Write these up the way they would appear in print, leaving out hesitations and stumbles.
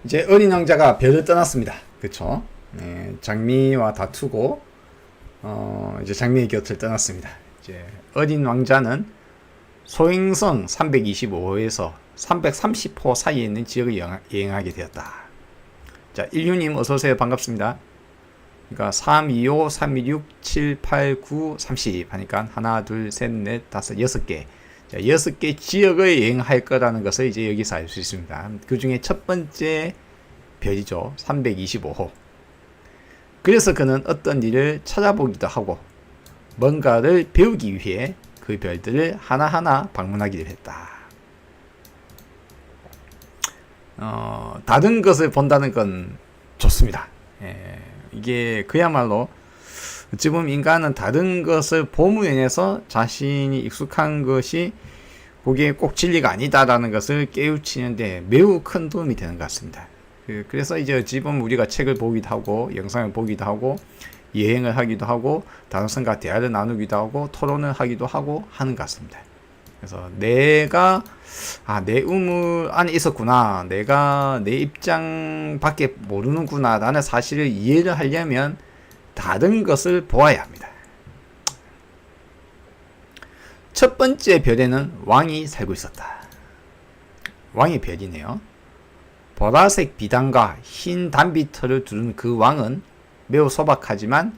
이제 어린 왕자가 별을 떠났습니다. 그쵸? 네, 장미와 다투고, 이제 장미의 곁을 떠났습니다. 이제 어린 왕자는 소행성 325호에서 330호 사이에 있는 지역을 여행하게 되었다. 자, 인류님 어서오세요. 반갑습니다. 그러니까 325, 326, 7, 8, 9, 30 하니까 하나, 둘, 셋, 넷, 다섯, 6개. 자, 6개 지역을 여행할 거라는 것을 이제 여기서 알 수 있습니다. 그 중에 첫 번째 별이죠. 325호. 그래서 그는 어떤 일을 찾아보기도 하고 뭔가를 배우기 위해 그 별들을 하나하나 방문하기로 했다. 다른 것을 본다는 건 좋습니다. 이게 그야말로 어찌 보면 인간은 다른 것을 봄으로 인해서 자신이 익숙한 것이 그게 꼭 진리가 아니다라는 것을 깨우치는데 매우 큰 도움이 되는 것 같습니다. 그래서 이제 어찌 보면 우리가 책을 보기도 하고 영상을 보기도 하고 여행을 하기도 하고 다른 사람과 대화를 나누기도 하고 토론을 하기도 하고 하는 것 같습니다. 그래서 내가 내 우물 안에 있었구나, 내가 내 입장밖에 모르는구나 라는 사실을 이해를 하려면 다른 것을 보아야 합니다. 첫 번째 별에는 왕이 살고 있었다. 왕의 별이네요. 보라색 비단과 흰 단비털을 두른 그 왕은 매우 소박하지만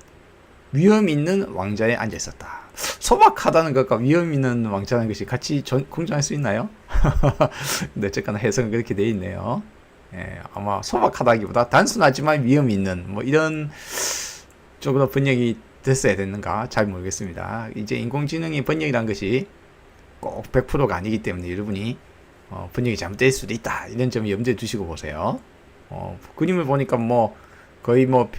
위험 있는 왕자에 앉아 있었다. 소박하다는 것과 위험 있는 왕자라는 것이 같이 공존할 수 있나요? 근데 어쨌거나 해석은 그렇게 되어 있네요. 아마 소박하다기보다 단순하지만 위험 있는 뭐 이런 쪽으로 번역이 됐어야 됐는가 잘 모르겠습니다. 이제 인공지능의 번역이란 것이 꼭 100%가 아니기 때문에 여러분이 번역이 잘못될 수도 있다 이런 점을 염두에 두시고 보세요. 그림을 보니까 뭐 거의 뭐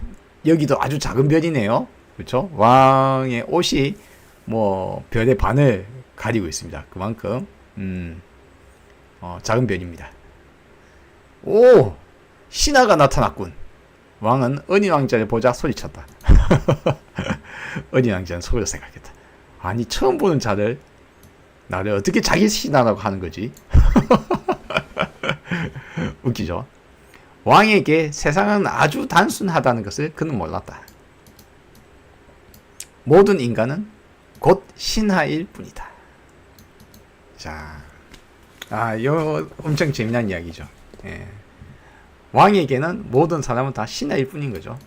여기도 아주 작은 별이네요. 그렇죠? 왕의 옷이 뭐 별의 반을 가리고 있습니다. 그만큼 작은 별입니다. 오! 신하가 나타났군. 왕은 어린 왕자를 보자 소리쳤다. 어린 왕자는 속으로 생각했다. 아니 처음 보는 자를 나를 어떻게 자기 신하라고 하는 거지? 웃기죠? 왕에게 세상은 아주 단순하다는 것을 그는 몰랐다. 모든 인간은 곧 신하일 뿐이다. 자, 이거 엄청 재미난 이야기죠. 왕에게는 모든 사람은 다 신하일 뿐인 거죠.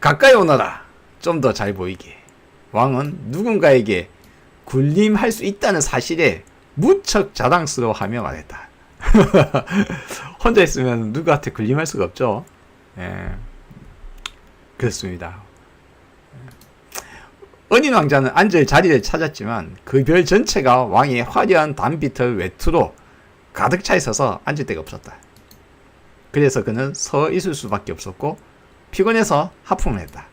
가까이 오너라. 좀 더 잘 보이게. 왕은 누군가에게 군림할 수 있다는 사실에 무척 자랑스러워하며 말했다. 혼자 있으면 누구한테 군림할 수가 없죠. 그렇습니다. 어린 왕자는 앉을 자리를 찾았지만 그 별 전체가 왕의 화려한 단비털 외투로 가득 차 있어서 앉을 데가 없었다. 그래서 그는 서 있을 수밖에 없었고 피곤해서 하품을 했다.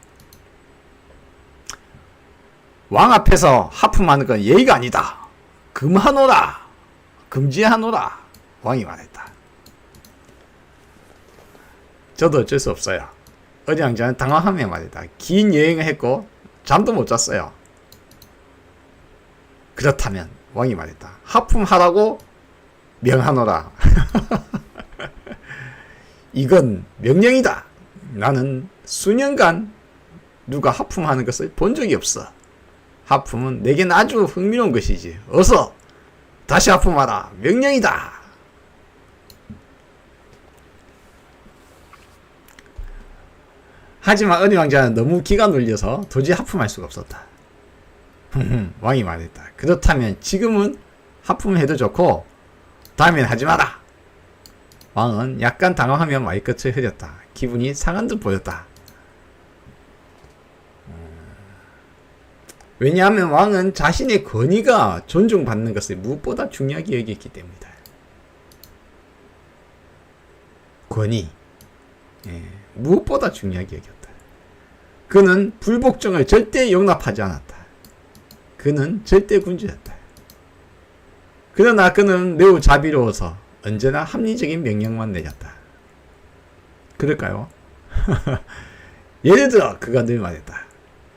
왕 앞에서 하품하는 건 예의가 아니다. 금하노라. 금지하노라. 왕이 말했다. 저도 어쩔 수 없어요. 어린 왕자는 당황하며 말했다. 긴 여행을 했고 잠도 못 잤어요. 그렇다면 왕이 말했다. 하품하라고 명하노라. 이건 명령이다. 나는 수년간 누가 하품하는 것을 본 적이 없어. 하품은 내겐 아주 흥미로운 것이지. 어서 다시 하품하라. 명령이다. 하지만 어린 왕자는 너무 기가 눌려서 도저히 하품할 수가 없었다. 왕이 말했다. 그렇다면 지금은 하품해도 좋고 다음엔 하지 마라. 왕은 약간 당황하며 말끝을 흐렸다. 기분이 상한 듯 보였다. 왜냐하면 왕은 자신의 권위가 존중받는 것을 무엇보다 중요하게 여겼기 때문이다. 권위. 무엇보다 중요하게 여겼다. 그는 불복종을 절대 용납하지 않았다. 그는 절대군주였다. 그러나 그는 매우 자비로워서 언제나 합리적인 명령만 내렸다. 그럴까요? 예를 들어 그가 늘 말했다.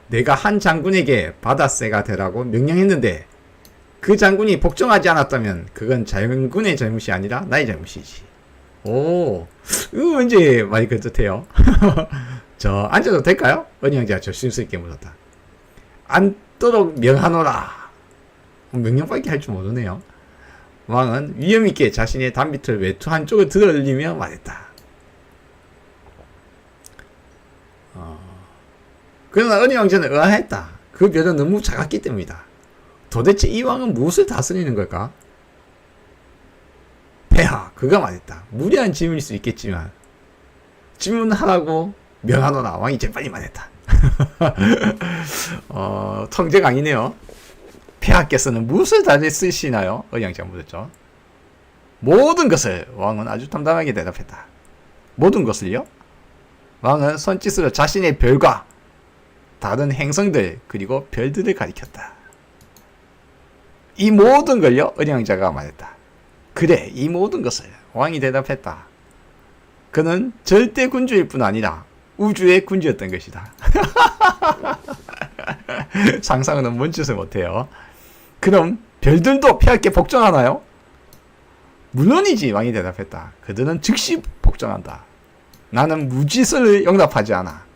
내가 한 장군에게 바다새가 되라고 명령했는데 그 장군이 복종하지 않았다면 그건 장군의 잘못이 아니라 나의 잘못이지. 오, 이거 왠지 많이 그렇대요. 저, 앉아도 될까요? 은영자가 조심스럽게 물었다. 앉도록 명하노라. 명령밖에 할 줄 모르네요. 왕은 위험있게 자신의 단비틀 외투 한쪽을 들어올리며 말했다. 그러나 은희 왕자는 의아했다. 그 별은 너무 작았기 때문이다. 도대체 이 왕은 무엇을 다스리는 걸까? 폐하, 그가 말했다. 무리한 질문일 수 있겠지만 질문하라고 명하노라. 왕이 재빨리 말했다. 청재강이네요. 폐하께서는 무엇을 다스리시나요? 은희 왕자가 물었죠. 모든 것을. 왕은 아주 담담하게 대답했다. 모든 것을요? 왕은 손짓으로 자신의 별과 다른 행성들 그리고 별들을 가리켰다. 이 모든 걸요? 은영자가 말했다. 그래, 이 모든 것을. 왕이 대답했다. 그는 절대 군주일 뿐 아니라 우주의 군주였던 것이다. 상상은 멈추지 못해요. 그럼 별들도 폐하께 복종하나요? 물론이지. 왕이 대답했다. 그들은 즉시 복종한다. 나는 무짓을 용납하지 않아.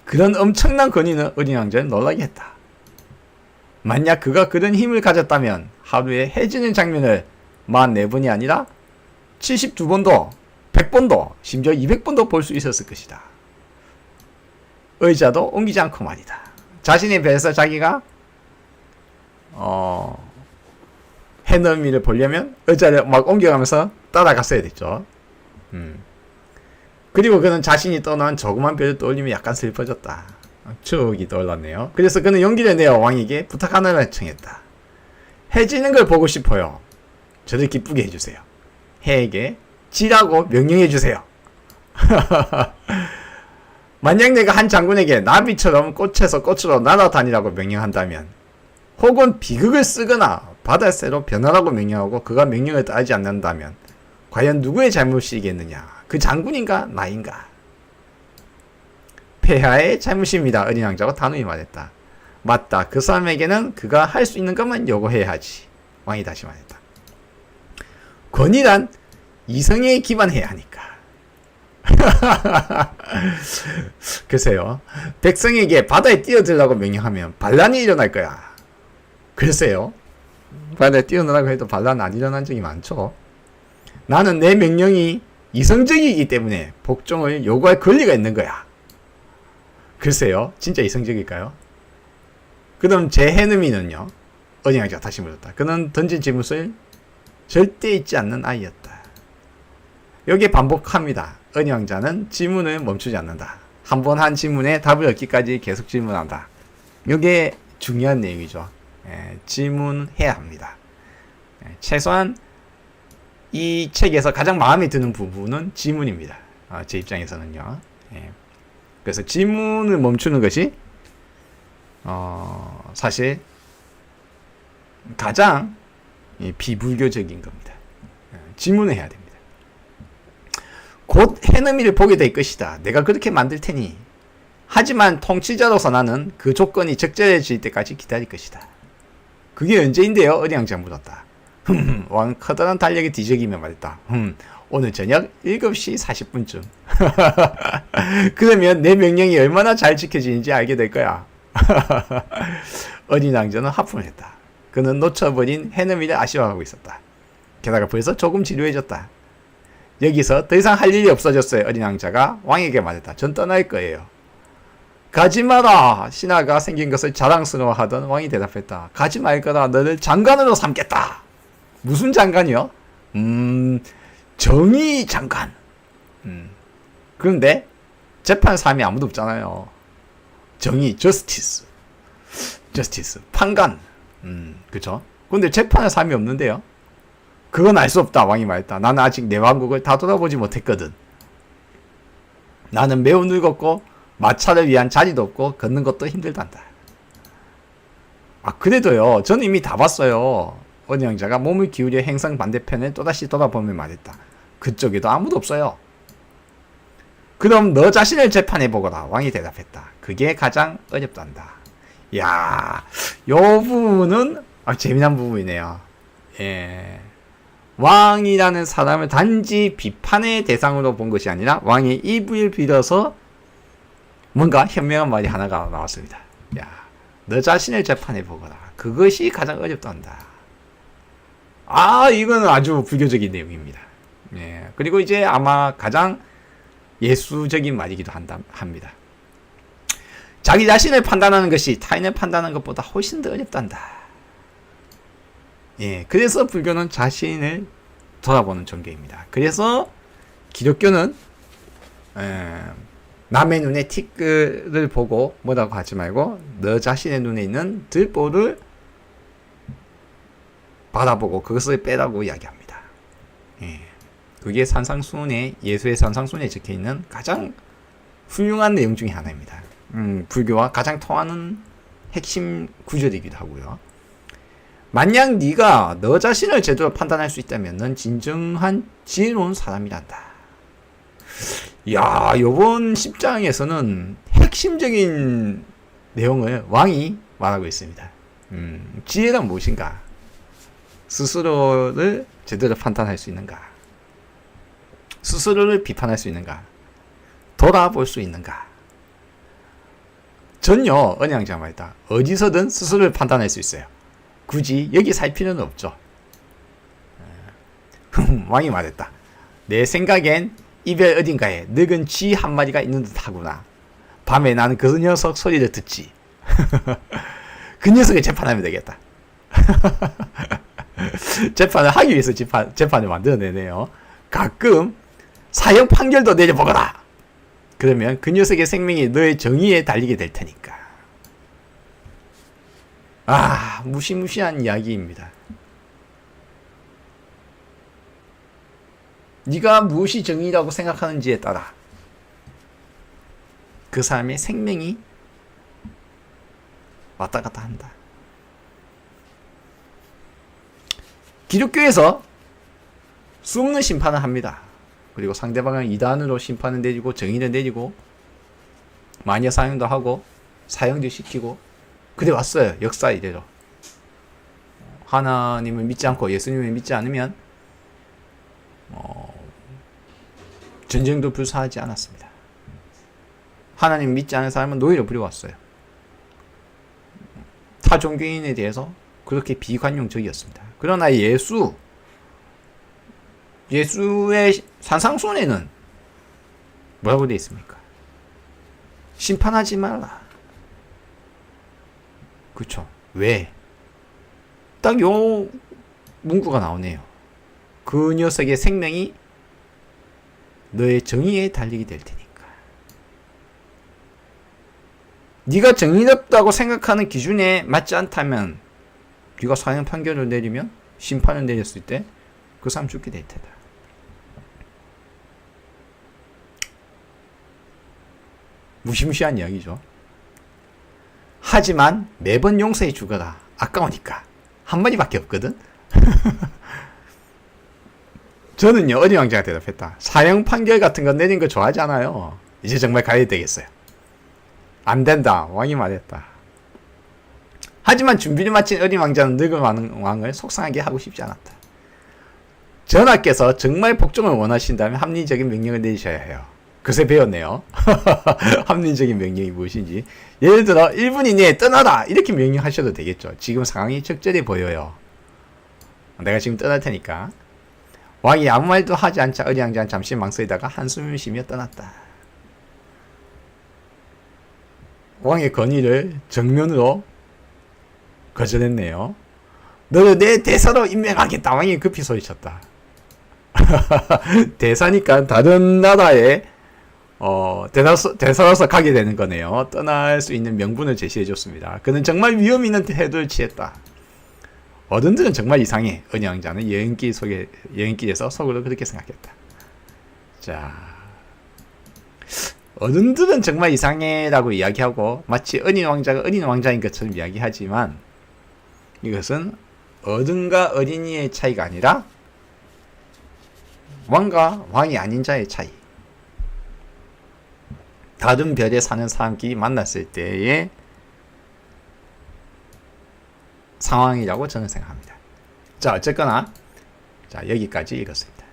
그런 엄청난 권위는 은희 왕자를 놀라게 했다. 만약 그가 그런 힘을 가졌다면 하루에 해지는 장면을 44번이 아니라 72번도 100번도 심지어 200번도 볼 수 있었을 것이다. 의자도 옮기지 않고 말이다. 자신의 배에서 자기가 해넘이를 보려면 의자를 막 옮겨가면서 따라갔어야 됐죠. 그리고 그는 자신이 떠난 조그만 별을 떠올리며 약간 슬퍼졌다. 추억이 떠올랐네요. 그래서 그는 용기를 내어 왕에게 부탁 하나를 청했다. 해지는 걸 보고 싶어요. 저를 기쁘게 해주세요. 해에게 지라고 명령해주세요. 만약 내가 한 장군에게 나비처럼 꽃에서 꽃으로 날아다니라고 명령한다면, 혹은 비극을 쓰거나 바다새로 변하라고 명령하고 그가 명령을 따르지 않는다면 과연 누구의 잘못이겠느냐? 그 장군인가 나인가? 폐하의 잘못입니다. 은희 왕자가 단호히 말했다. 맞다. 그 사람에게는 그가 할 수 있는 것만 요구해야 하지. 왕이 다시 말했다. 권위란 이성에 기반해야 하니까. 글쎄요. 백성에게 바다에 뛰어들라고 명령하면 반란이 일어날 거야. 글쎄요. 바다에 뛰어들라고 해도 반란 안 일어난 적이 많죠. 나는 내 명령이 이성적이기 때문에 복종을 요구할 권리가 있는 거야. 글쎄요. 진짜 이성적일까요? 그럼 제 해넘이는요? 은희 왕자가 다시 물었다. 그는 던진 질문을 절대 잊지 않는 아이였다. 여기에 반복합니다. 은희 왕자는 질문을 멈추지 않는다. 한 번 한 질문에 답을 얻기까지 계속 질문한다. 이게 중요한 내용이죠. 질문해야 합니다. 최소한 이 책에서 가장 마음에 드는 부분은 질문입니다. 제 입장에서는요. 그래서 질문을 멈추는 것이 사실 가장 비불교적인 겁니다. 질문을 해야 됩니다. 곧 해넘이를 보게 될 것이다. 내가 그렇게 만들 테니. 하지만 통치자로서 나는 그 조건이 적절해질 때까지 기다릴 것이다. 그게 언제인데요? 은희 왕자가 물었다. 왕은 커다란 달력에 뒤적이며 말했다. 오늘 저녁 7시 40분쯤. 그러면 내 명령이 얼마나 잘 지켜지는지 알게 될 거야. 은희 왕자는 하품을 했다. 그는 놓쳐버린 해넘이를 아쉬워하고 있었다. 게다가 벌써 조금 지루해졌다. 여기서 더 이상 할 일이 없어졌어요. 은희 왕자가 왕에게 말했다. 전 떠날 거예요. 가지 마라. 신하가 생긴 것을 자랑스러워하던 왕이 대답했다. 가지 말 거라. 너를 장관으로 삼겠다. 무슨 장관이요? 정의 장관. 그런데 재판 사람이 아무도 없잖아요. 정의, 저스티스, 판관. 그쵸? 근데 재판할 사람이 없는데요. 그건 알 수 없다. 왕이 말했다. 나는 아직 내 왕국을 다 돌아보지 못했거든. 나는 매우 늙었고 마차를 위한 자리도 없고 걷는 것도 힘들단다. 그래도요. 저는 이미 다 봤어요. 은희 왕자가 몸을 기울여 행성 반대편을 또다시 돌아보며 말했다. 그쪽에도 아무도 없어요. 그럼 너 자신을 재판해보거라. 왕이 대답했다. 그게 가장 어렵단다. 이야, 요 부분은 재미난 부분이네요. 예. 왕이라는 사람을 단지 비판의 대상으로 본 것이 아니라 왕의 입을 빌어서 뭔가 현명한 말이 하나가 나왔습니다. 야, 너 자신을 재판해 보거라. 그것이 가장 어렵단다. 아, 이거는 아주 불교적인 내용입니다. 예, 그리고 이제 아마 가장 예수적인 말이기도 합니다. 자기 자신을 판단하는 것이 타인을 판단하는 것보다 훨씬 더 어렵단다. 예, 그래서 불교는 자신을 돌아보는 종교입니다. 그래서 기독교는 남의 눈에 티끌을 보고 뭐라고 하지 말고 너 자신의 눈에 있는 들보를 바라보고 그것을 빼라고 이야기합니다. 예, 그게 산상수훈에 예수의 산상수훈에 적혀있는 가장 훌륭한 내용 중에 하나입니다. 불교와 가장 통하는 핵심 구절이기도 하고요. 만약 네가 너 자신을 제대로 판단할 수 있다면 넌 진정한 지혜로운 사람이란다. 야, 요번 10장에서는 핵심적인 내용을 왕이 말하고 있습니다. 지혜란 무엇인가? 스스로를 제대로 판단할 수 있는가? 스스로를 비판할 수 있는가? 돌아볼 수 있는가? 전요, 은양자 말이다. 어디서든 스스로를 판단할 수 있어요. 굳이 여기 살 필요는 없죠. 왕이 말했다. 내 생각엔 이별 어딘가에 늙은 쥐 한 마리가 있는 듯 하구나. 밤에 나는 그 녀석 소리를 듣지. 그 녀석을 재판하면 되겠다. 재판을 하기 위해서 재판을 만들어내네요. 가끔 사형 판결도 내려보거라. 그러면 그 녀석의 생명이 너의 정의에 달리게 될 테니까. 아, 무시무시한 이야기입니다. 네가 무엇이 정의라고 생각하는지에 따라 그 사람의 생명이 왔다 갔다 한다. 기독교에서 수없는 심판을 합니다. 그리고 상대방을 이단으로 심판을 내리고 정의를 내리고 마녀 사형도 하고 사형도 시키고 그래 왔어요. 역사 이래로. 하나님을 믿지 않고 예수님을 믿지 않으면 전쟁도 불사하지 않았습니다. 하나님 믿지 않은 사람은 노예로 부려왔어요. 타 종교인에 대해서 그렇게 비관용적이었습니다. 그러나 예수의 산상수훈에는 뭐라고 되어 있습니까? 심판하지 말라. 그쵸? 왜? 딱 요 문구가 나오네요. 그 녀석의 생명이 너의 정의에 달리게 될 테니까. 네가 정의롭다고 생각하는 기준에 맞지 않다면 네가 사형 판결을 내리면 심판을 내렸을 때 그 사람 죽게 될 테다. 무시무시한 이야기죠. 하지만 매번 용서해 주거라. 아까우니까. 한마디밖에 없거든. 저는요, 어린 왕자가 대답했다. 사형 판결 같은 거 내린 거 좋아하지 않아요. 이제 정말 가야 되겠어요. 안 된다. 왕이 말했다. 하지만 준비를 마친 어린 왕자는 늙은 왕을 속상하게 하고 싶지 않았다. 전하께서 정말 복종을 원하신다면 합리적인 명령을 내리셔야 해요. 그새 배웠네요. 합리적인 명령이 무엇인지. 예를 들어 1분 이내에 떠나라 이렇게 명령하셔도 되겠죠. 지금 상황이 적절해 보여요. 내가 지금 떠날 테니까. 왕이 아무 말도 하지 않자 어린 왕자는 잠시 망설이다가 한숨을 쉬며 떠났다. 왕의 건의를 정면으로 거절했네요. 너를 내 대사로 임명하겠다. 왕이 급히 소리쳤다. 대사니까 다른 나라에 대사로서 가게 되는 거네요. 떠날 수 있는 명분을 제시해 줬습니다. 그는 정말 위험 있는 태도를 취했다. 어른들은 정말 이상해. 어린 왕자는 여행길에서 속으로 그렇게 생각했다. 자, 어른들은 정말 이상해라고 이야기하고 마치 어린 왕자가 어린 왕자인 것처럼 이야기하지만 이것은 어른과 어린이의 차이가 아니라 왕과 왕이 아닌 자의 차이. 다른 별에 사는 사람끼리 만났을 때의 상황이라고 저는 생각합니다. 자, 어쨌거나 자, 여기까지 읽었습니다.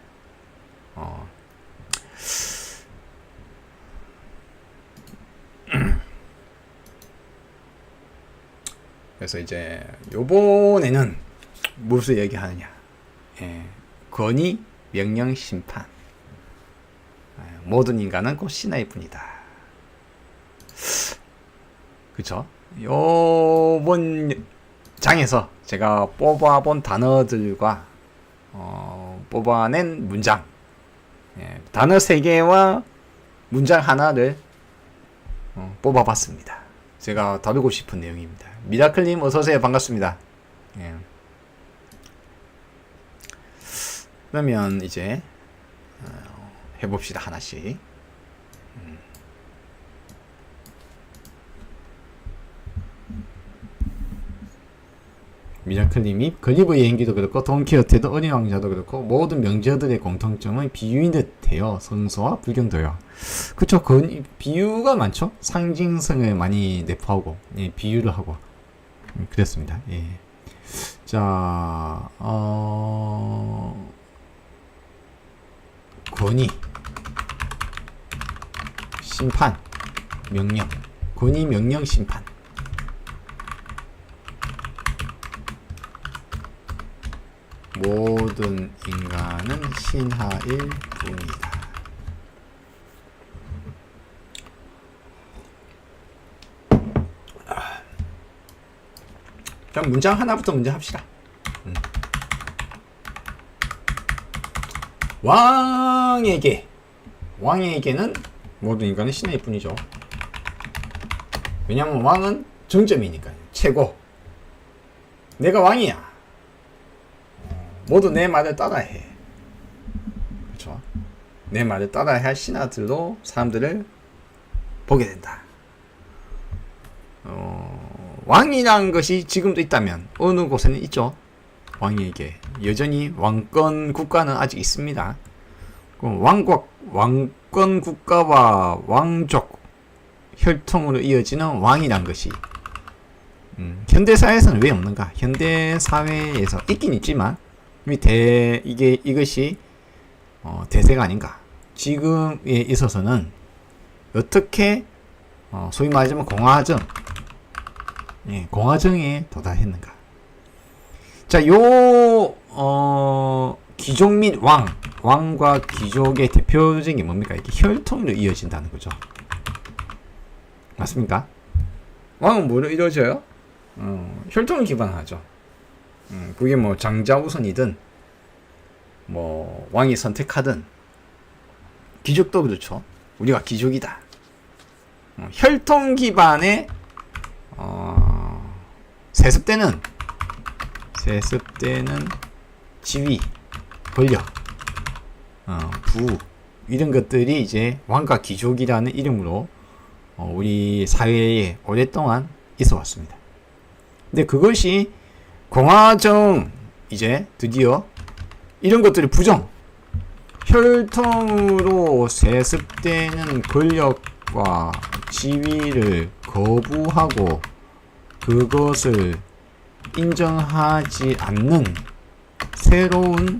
그래서 이제 요번에는 무엇을 얘기하느냐? 권위, 명령, 심판. 모든 인간은 곧 신하일 뿐이다. 그쵸? 요번 장에서 제가 뽑아본 단어들과 뽑아낸 문장, 단어 3개와 문장 하나를 뽑아봤습니다. 제가 다루고 싶은 내용입니다. 미라클님 어서오세요. 반갑습니다. 그러면 이제 해봅시다. 하나씩. 미라클님이 걸리버의 연기도 그렇고 돈키호테도 어린 왕자도 그렇고 모든 명저들의 공통점은 비유인 듯해요. 선소와 불경도요. 그쵸. 비유가 많죠. 상징성을 많이 내포하고 비유를 하고 그랬습니다. 자, 권위, 심판, 명령. 권위, 명령, 심판. 모든 인간은 신하일 뿐이다. 그럼 문장 하나부터 먼저 합시다. 왕에게는 모든 인간은 신하일 뿐이죠. 왜냐하면 왕은 정점이니까요. 최고. 내가 왕이야. 모두 내 말을 따라해. 그렇죠? 내 말을 따라야 할 신하들로 사람들을 보게 된다. 왕이란 것이 지금도 있다면 어느 곳에는 있죠. 왕에게 여전히 왕권 국가는 아직 있습니다. 왕권 국가와 왕족 혈통으로 이어지는 왕이란 것이 현대 사회에서는 왜 없는가? 현대 사회에서 있긴 있지만 이것이 대세가 아닌가? 지금에 있어서는 어떻게 소위 말하자면 공화정에 도달했는가? 자, 귀족 및 왕과 귀족의 대표적인 게 뭡니까? 이렇게 혈통으로 이어진다는 거죠. 맞습니까? 왕은 뭐로 이루어져요? 혈통을 기반하죠. 그게 뭐 장자우선이든 뭐 왕이 선택하든 귀족도 그렇죠. 우리가 귀족이다. 혈통 기반의 세습되는 지위, 권력, 부 이런 것들이 이제 왕과 귀족이라는 이름으로 우리 사회에 오랫동안 있어 왔습니다. 근데 그것이 공화정 이제 드디어 이런 것들이 혈통으로 세습되는 권력과 지위를 거부하고 그것을 인정하지 않는 새로운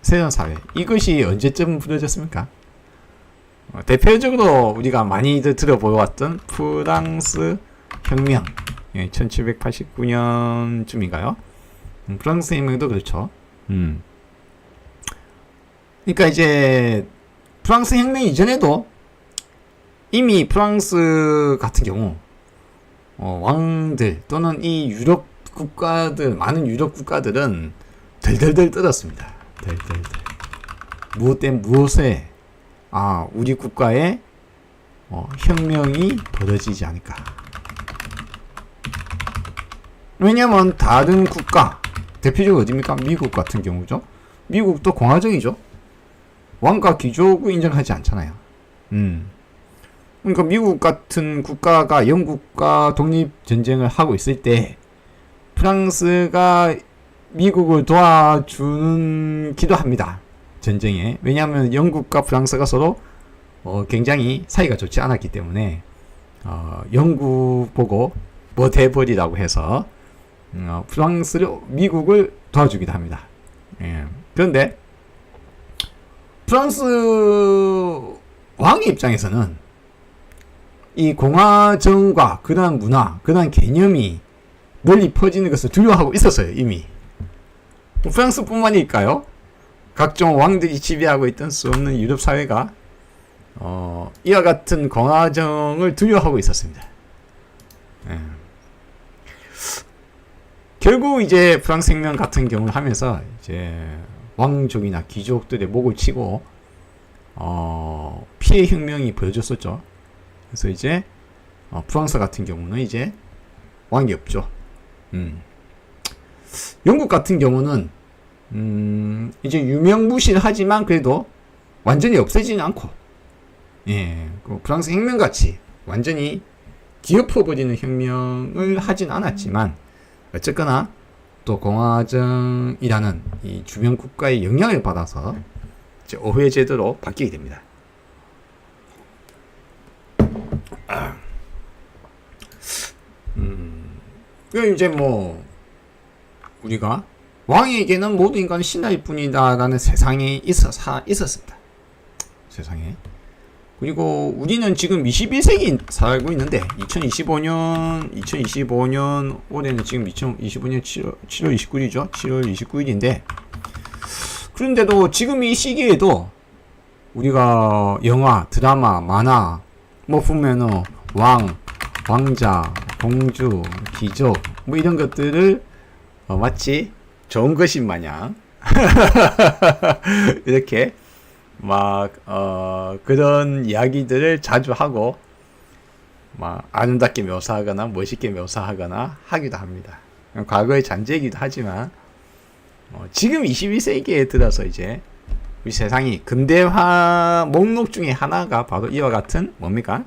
새로운 사회 이것이 언제쯤 부러졌습니까? 대표적으로 우리가 많이들 들어보았던 프랑스 혁명 1789년쯤인가요? 프랑스 혁명도 그렇죠. 그러니까 이제 프랑스 혁명 이전에도 이미 프랑스 같은 경우 왕들 또는 이 유럽 국가들 많은 유럽 국가들은 덜덜덜 떨었습니다. 무엇에 우리 국가에 혁명이 벌어지지 않을까. 왜냐면 다른 국가 대표적으로 어디입니까? 미국 같은 경우죠. 미국도 공화정이죠. 왕과 귀족을 인정하지 않잖아요. 그러니까 미국 같은 국가가 영국과 독립전쟁을 하고 있을 때 프랑스가 미국을 도와주기도 합니다. 전쟁에. 왜냐하면 영국과 프랑스가 서로 굉장히 사이가 좋지 않았기 때문에 영국 보고 뭐 돼버리라고 해서 미국을 도와주기도 합니다. 예. 그런데 프랑스 왕의 입장에서는 이 공화정과 그러한 문화, 그러한 개념이 널리 퍼지는 것을 두려워하고 있었어요. 이미 프랑스뿐만일까요? 각종 왕들이 지배하고 있던 수 없는 유럽 사회가 이와 같은 공화정을 두려워하고 있었습니다. 예. 결국 이제 프랑스 혁명 같은 경우를 하면서 이제 왕족이나 귀족들의 목을 치고 피해 혁명이 벌어졌었죠. 그래서 이제 프랑스 같은 경우는 이제 왕이 없죠. 영국 같은 경우는 이제 유명무실하지만 그래도 완전히 없애지는 않고, 예, 그 프랑스 혁명 같이 완전히 뒤엎어버리는 혁명을 하진 않았지만 어쨌거나 또 공화정이라는 이 주변 국가의 영향을 받아서 이제 어회 제도로 바뀌게 됩니다. 그 이제 뭐 우리가 왕에게는 모든 인간은 신하일 뿐이다라는 세상에 있었습니다. 세상에. 그리고 우리는 지금 21세기 살고 있는데 2025년 올해는 지금 2025년 7월 29일이죠. 7월 29일인데 그런데도 지금 이 시기에도 우리가 영화, 드라마, 만화 뭐 보면은 왕, 왕자, 공주, 귀족 뭐 이런 것들을 마치 좋은 것인 마냥 이렇게 막 그런 이야기들을 자주 하고 막 아름답게 묘사하거나 멋있게 묘사하거나 하기도 합니다. 과거의 잔재이기도 하지만 지금 21세기에 들어서 이제 우리 세상이 근대화 목록 중에 하나가 바로 이와 같은 뭡니까?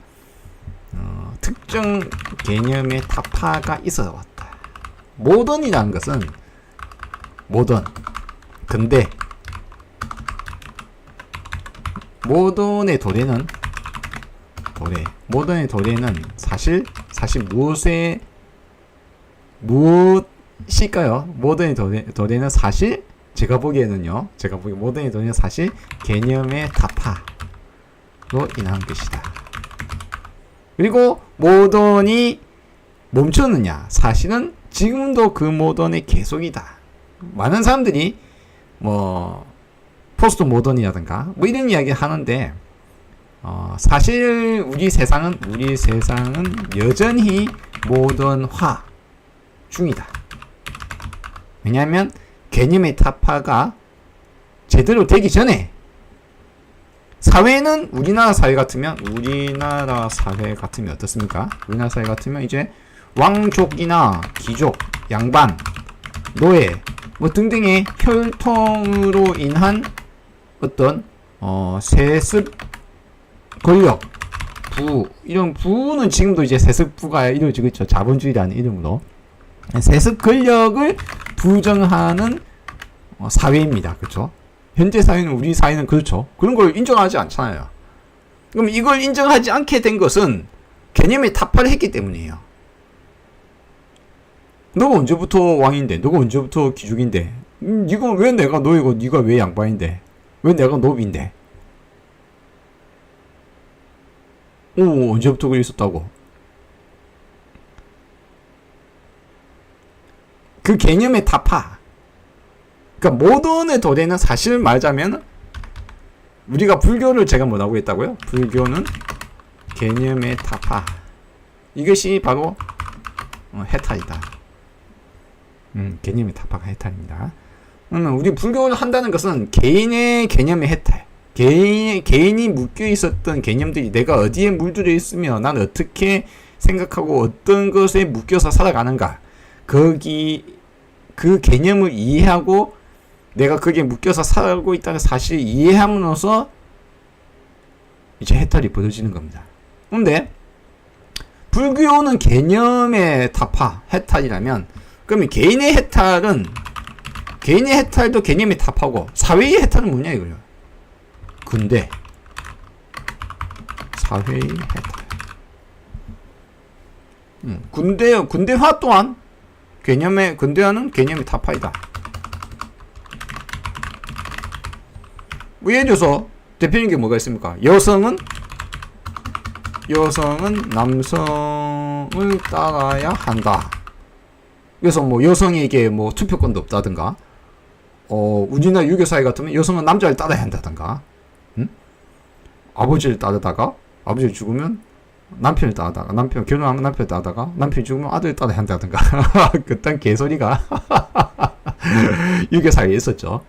특정 개념의 타파가 있어 왔다. 모던이라는 것은 모던, 근대, 모던의 도래는 모던의 도래는 사실 무엇일까요? 모던의 도래는 사실 제가 보기에는 모던의 도래는 사실 개념의 타파로 인한 것이다. 그리고 모던이 멈췄느냐? 사실은 지금도 그 모던의 계속이다. 많은 사람들이 뭐 포스트 모던이라든가 뭐 이런 이야기 하는데 사실 우리 세상은 여전히 모던화 중이다. 왜냐하면 개념의 타파가 제대로 되기 전에 사회는 우리나라 사회 같으면 어떻습니까? 우리나라 사회 같으면 이제 왕족이나 귀족, 양반, 노예 뭐 등등의 혈통으로 인한 어떤 세습 권력 이런 부는 지금도 이제 세습부가 이루어지고 있죠. 자본주의라는 이름으로 세습 권력을 부정하는 사회입니다. 그렇죠? 현재 사회는 우리 사회는 그렇죠. 그런 걸 인정하지 않잖아요. 그럼 이걸 인정하지 않게 된 것은 개념의 타파를 했기 때문이에요. 너가 언제부터 왕인데? 너가 언제부터 귀족인데? 이거 왜 내가 노예고 네가 왜 양반인데? 왜 내가 노비인데? 언제부터 그래 있었다고? 그 개념의 타파. 그러니까 모던의 도래는 사실 말하자면 우리가 불교를 제가 뭐라고 했다고요? 불교는 개념의 타파. 이것이 바로 해탈이다. 개념의 타파가 해탈입니다. 우리 불교를 한다는 것은 개인의 개념의 해탈. 개인이 묶여 있었던 개념들이 내가 어디에 물들여 있으며 난 어떻게 생각하고 어떤 것에 묶여서 살아가는가. 그 개념을 이해하고 내가 거기에 묶여서 살고 있다는 사실을 이해함으로써 이제 해탈이 벌어지는 겁니다. 근데 불교는 개념의 타파, 해탈이라면 그러면 개인의 해탈도 개념의 타파고 사회의 해탈은 뭐냐 이거예요. 근데 사회의 해탈. 군대화 또한 군대화는 개념의 타파이다. 뭐 예를 들어서 대표적인 게 뭐가 있습니까? 여성은 남성을 따라야 한다. 그래서 뭐 여성에게 뭐 투표권도 없다든가, 우리나라 유교 사회 같으면 여성은 남자를 따라야 한다든가, 아버지를 따르다가 아버지를 죽으면 남편을 따르다가, 결혼하면 남편을 따르다가 남편이 죽으면 아들을 따라야 한다든가 그딴 개소리가 유교 사회에 있었죠.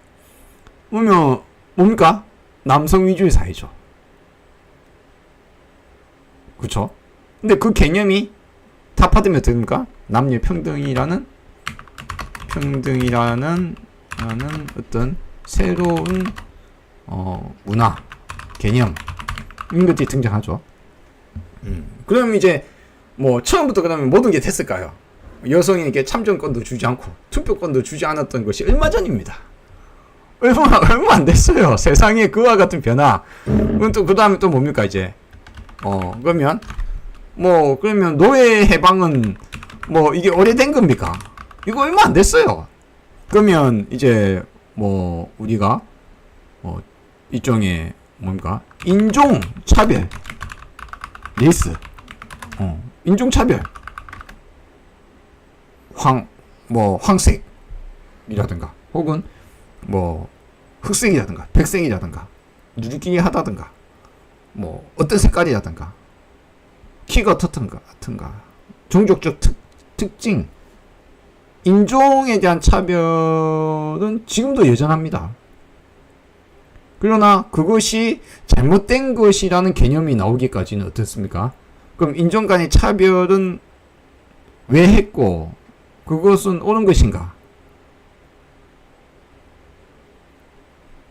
그러면 뭡니까? 남성 위주의 사회죠. 그쵸? 근데 그 개념이 타파되면 됩니까? 남녀 평등이라는 어떤 새로운 문화, 개념, 이런 것들이 등장하죠. 그럼 이제 뭐 처음부터 그러면 모든 게 됐을까요? 여성에게 참정권도 주지 않고 투표권도 주지 않았던 것이 얼마 전입니다. 얼마 안 됐어요. 세상에 그와 같은 변화. 그럼 또 그 다음에 또 뭡니까 이제? 그러면 노예 해방은 뭐 이게 오래된 겁니까? 이거 얼마 안 됐어요. 그러면 이제 뭐 우리가 일종의 뭡니까? 인종 차별, 레이스, 인종 차별, 황색이라든가 혹은 뭐 흑색이라든가 백색이라든가 누리끼리 하다든가 뭐 어떤 색깔이라든가 키가 어떻든가 종족적 특징, 인종에 대한 차별은 지금도 여전합니다. 그러나 그것이 잘못된 것이라는 개념이 나오기까지는 어떻습니까? 그럼 인종 간의 차별은 왜 했고 그것은 옳은 것인가?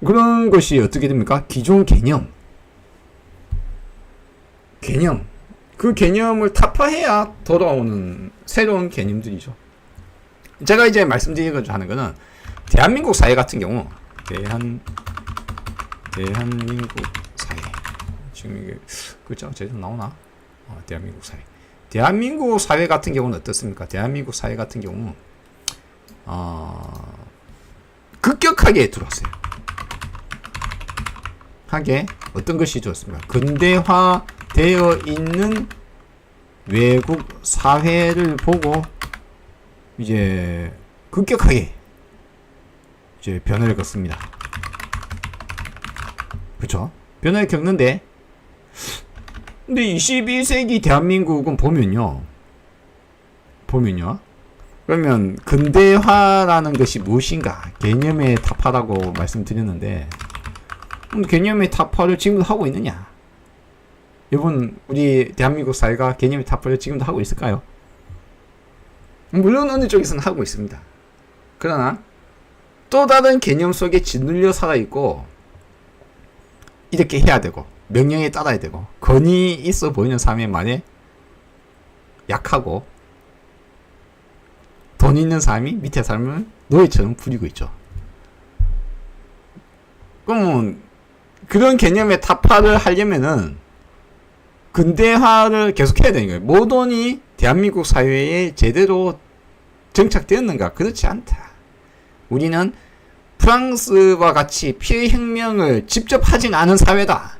그런 것이 어떻게 됩니까? 기존 개념. 그 개념을 타파해야 돌아오는 새로운 개념들이죠. 제가 이제 말씀드리고자 하는 거는 대한민국 사회 같은 경우, 대한민국 사회. 지금 이게 글자가 제대로 나오나? 대한민국 사회 같은 경우는 어떻습니까? 대한민국 사회 같은 경우 급격하게 들어왔어요. 어떤 것이 좋습니까? 근대화되어 있는 외국 사회를 보고 이제 급격하게 이제 변화를 겪습니다. 그쵸? 변화를 겪는데, 근데 21세기 대한민국은 보면요. 그러면 근대화라는 것이 무엇인가? 개념의 타파라고 말씀드렸는데, 개념의 타파를 지금도 하고 있느냐? 여러분, 우리 대한민국 사회가 개념의 타파를 지금도 하고 있을까요? 물론 어느 쪽에서는 하고 있습니다. 그러나 또 다른 개념 속에 짓눌려 살아있고, 이렇게 해야 되고 명령에 따라야 되고 권위 있어 보이는 삶의 말에 약하고 돈 있는 삶이 밑에 삶을 노예처럼 부리고 있죠. 그러면 그런 개념의 타파를 하려면은 근대화를 계속해야 되는 거예요. 모던이 대한민국 사회에 제대로 정착되었는가? 그렇지 않다. 우리는 프랑스와 같이 피해혁명을 직접 하진 않은 사회다.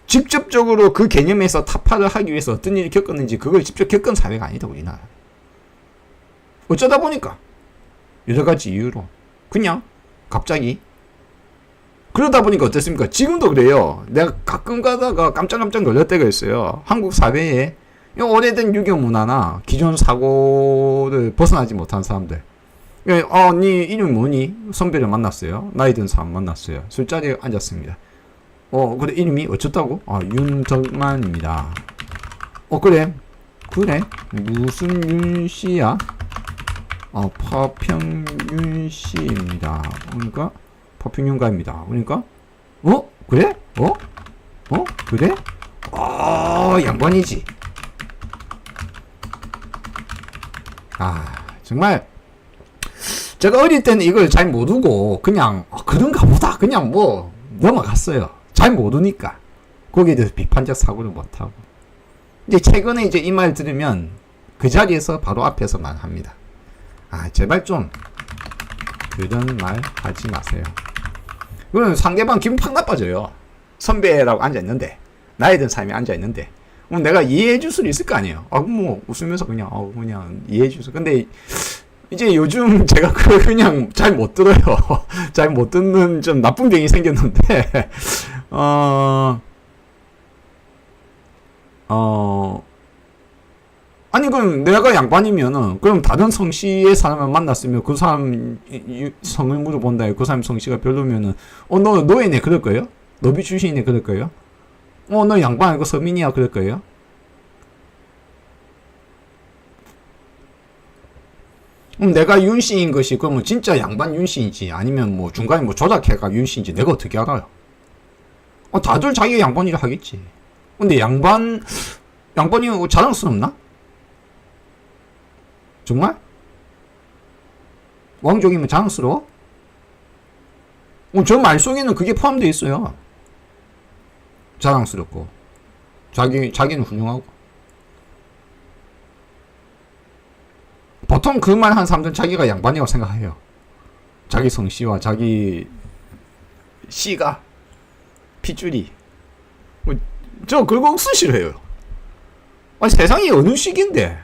직접적으로 그 개념에서 타파를 하기 위해서 어떤 일을 겪었는지 그걸 직접 겪은 사회가 아니다, 우리나라. 어쩌다 보니까 여러 가지 이유로 그냥 갑자기 그러다 보니까 어땠습니까? 지금도 그래요. 내가 가끔 가다가 깜짝 놀랄 때가 있어요. 한국 사회에 오래된 유교 문화나 기존 사고를 벗어나지 못한 사람들. 니 이름이 뭐니? 선배를 만났어요. 나이 든 사람 만났어요. 술자리에 앉았습니다. 그래, 이름이 어쩌다고? 윤정만입니다. 그래. 무슨 윤씨야? 파평윤씨입니다. 그러니까, 파평윤가입니다. 그러니까, 그래? 그래? 양반이지. 정말 제가 어릴 때는 이걸 잘 모르고 그냥 그런가 보다 그냥 뭐 넘어갔어요. 잘 모르니까. 거기에 대해서 비판적 사고를 못하고. 이제 최근에 이제 이 말 들으면 그 자리에서 바로 앞에서 말합니다. 아, 제발 좀 그런 말 하지 마세요. 그러면 상대방 기분 팍 나빠져요. 선배라고 앉아있는데, 나이 든 사람이 앉아있는데, 내가 이해해줄 수는 있을 거 아니에요. 아, 뭐, 웃으면서 그냥 이해해줄 수. 근데, 이제 요즘 제가 그냥 잘 못 들어요. 잘 못 듣는 좀 나쁜 병이 생겼는데, 아니, 그럼 내가 양반이면은, 그럼 다른 성씨의 사람을 만났으면 그 사람 성을 물어본다. 그 사람 성씨가 별로면은, 너 노예네, 그럴 거예요? 너비 출신이네, 그럴 거예요? 너 양반 아니고 서민이야, 그럴 거예요? 내가 윤씨인 것이, 그러면 진짜 양반 윤씨인지, 아니면 뭐 중간에 뭐 조작해가 윤씨인지 내가 어떻게 알아요? 다들 자기가 양반이라 하겠지. 근데 양반이 자랑스럽나? 정말? 왕족이면 자랑스러워? 저 말 속에는 그게 포함되어 있어요. 자랑스럽고, 자기는 훌륭하고. 보통 그 말 하는 사람들은 자기가 양반이라고 생각해요. 자기 성씨와 자기 씨가, 핏줄이. 저 그거 억수 싫어해요. 세상이 어느 시기인데.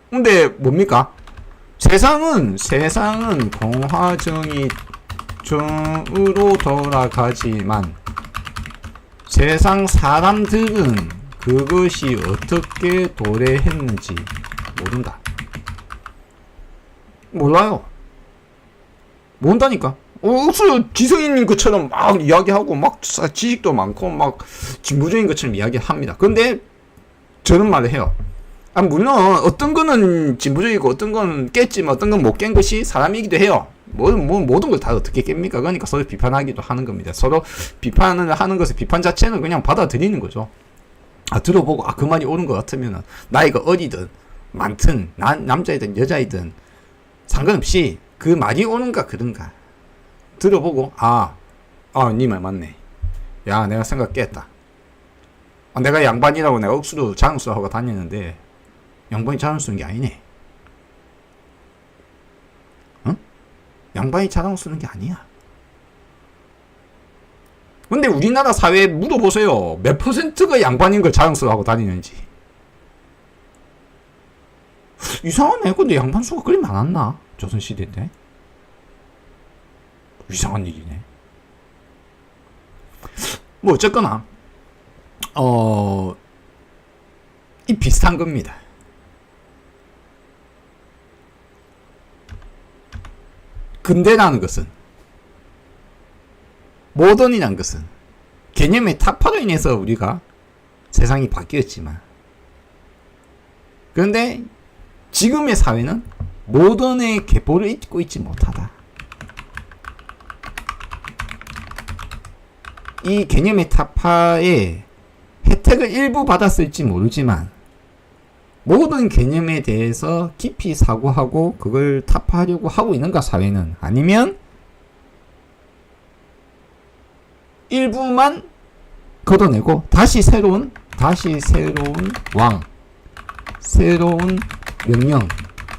근데 뭡니까? 세상은 공화정의적으로 돌아가지만 세상 사람들은 그것이 어떻게 도래했는지 모른다. 몰라요. 모른다니까. 억수로 지성인 것처럼 막 이야기하고 막 지식도 많고 막 진보적인 것처럼 이야기합니다. 근데 저는 말을 해요. 물론 어떤 거는 진보적이고 어떤 건 깼지만 어떤 건 못 깬 것이 사람이기도 해요. 모든 걸 다 어떻게 깹니까? 그러니까 서로 비판하기도 하는 겁니다. 서로 비판을 하는 것을, 비판 자체는 그냥 받아들이는 거죠. 들어보고 그 말이 옳은 것 같으면 나이가 어리든 많든 남자이든 여자이든 상관없이 그 말이 옳은가 그런가 들어보고 니 말 맞네. 야, 내가 생각 깼다. 내가 양반이라고 내가 억수로 자랑스러워하고 다녔는데 양반이 자랑스러운 게 아니네. 응? 양반이 자랑스러운 게 아니야. 근데 우리나라 사회에 물어보세요. 몇 퍼센트가 양반인 걸 자랑스러워하고 다니는지. 이상하네. 근데 양반 수가 그리 많았나? 조선시대 때. 이상한 일이네. 뭐 어쨌거나 이 비슷한 겁니다. 근대라는 것은, 모던이라는 것은 개념의 타파로 인해서 우리가 세상이 바뀌었지만, 그런데 지금의 사회는 모던의 계보를 잇고 있지 못하다. 이 개념의 타파에 혜택을 일부 받았을지 모르지만 모든 개념에 대해서 깊이 사고하고 그걸 타파하려고 하고 있는가 사회는? 아니면 일부만 걷어내고 다시 새로운 왕, 새로운 명령,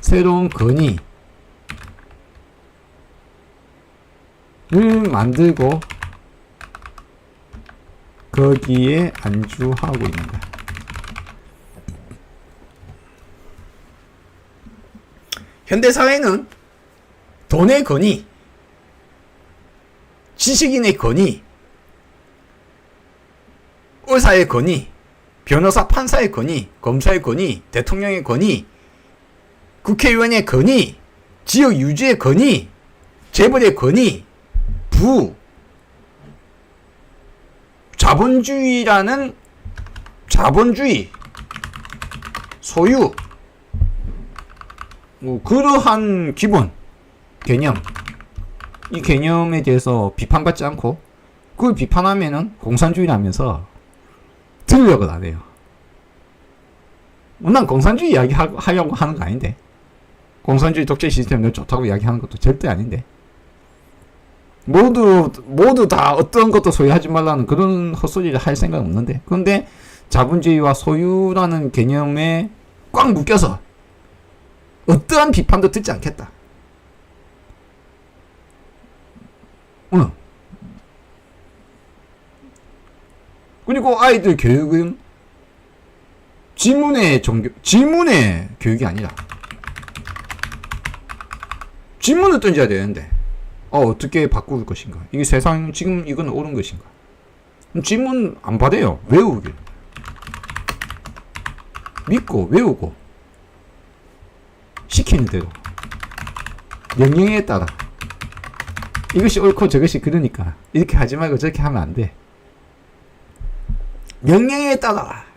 새로운 건의를 만들고 거기에 안주하고 있는가? 현대사회는 돈의 권위, 지식인의 권위, 의사의 권위, 변호사 판사의 권위, 검사의 권위, 대통령의 권위, 국회의원의 권위, 지역 유지의 권위, 재벌의 권위, 자본주의라는 자본주의, 소유, 그러한 기본 개념, 이 개념에 대해서 비판받지 않고 그걸 비판하면은 공산주의라면서 들으려고 안 해요. 난 공산주의 이야기 하려고 하는 거 아닌데, 공산주의 독재 시스템을 좋다고 이야기하는 것도 절대 아닌데, 모두 다 어떤 것도 소유하지 말라는 그런 헛소리를 할 생각 없는데, 그런데 자본주의와 소유라는 개념에 꽉 묶여서 어떠한 비판도 듣지 않겠다. 그리고 아이들 교육은 지문의 교육이 아니라 지문을 던져야 되는데, 어떻게 바꿀 것인가? 이게 세상 지금 이건 옳은 것인가? 지문 안 받아요. 외우길. 믿고 외우고 시키는 대로 명령에 따라 이것이 옳고 저것이 그러니까 이렇게 하지 말고 저렇게 하면 안 돼. 명령에 따라.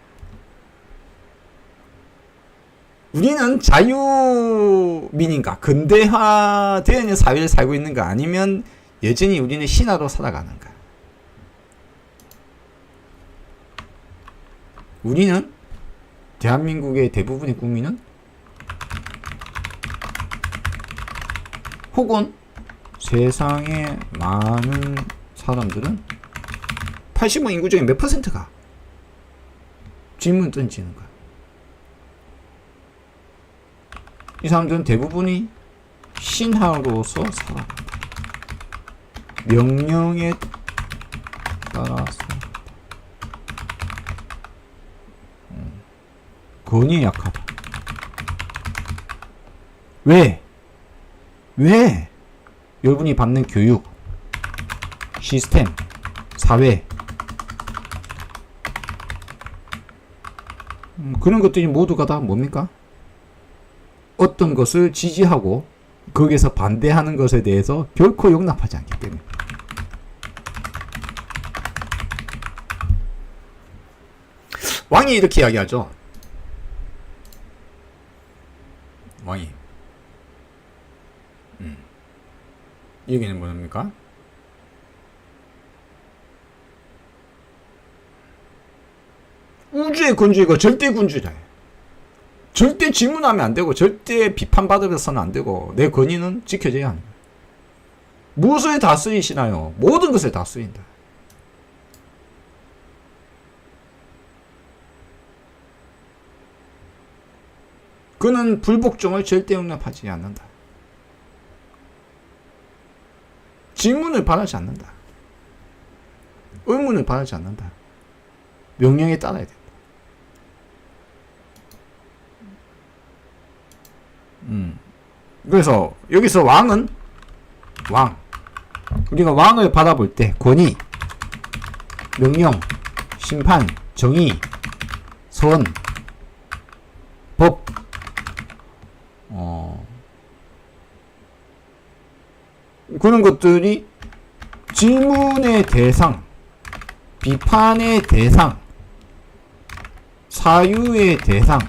우리는 자유민인가? 근대화되어 있는 사회를 살고 있는가? 아니면 여전히 우리는 신화로 살아가는가? 우리는, 대한민국의 대부분의 국민은, 혹은 세상의 많은 사람들은 80억 인구 중에 몇 퍼센트가 질문 던지는 거야. 이 사람들은 대부분이 신하로서 살아간다. 명령에 따라서 권위에 약하다. 왜? 여러분이 받는 교육, 시스템, 사회, 그런 것들이 모두가 다 뭡니까? 어떤 것을 지지하고 거기에서 반대하는 것에 대해서 결코 용납하지 않기 때문에. 왕이 이렇게 이야기하죠. 왕이. 여기는 뭡니까? 우주의 군주이고 절대 군주다. 절대 질문하면 안 되고 절대 비판받아서는 안 되고 내 권위는 지켜져야 합니다. 무엇에 다 쓰이시나요? 모든 것에 다 쓰인다. 그는 불복종을 절대 용납하지 않는다. 질문을 바라지 않는다. 의문을 바라지 않는다. 명령에 따라야 된다. 그래서 여기서 왕은 우리가 왕을 바라볼 때 권위, 명령, 심판, 정의, 선, 법, 그런 것들이 질문의 대상, 비판의 대상, 사유의 대상,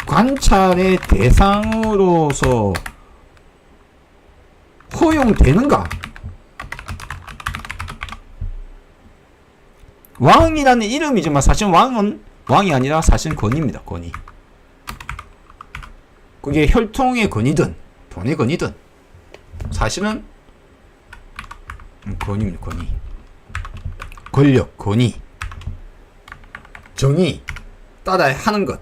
관찰의 대상으로서 허용되는가? 왕이라는 이름이지만 사실 왕은 왕이 아니라 사실 권위입니다. 권위. 그게 혈통의 권위든 돈의 권위든 사실은 권위입니다. 권위. 권력, 권위, 정의 따라야 하는 것.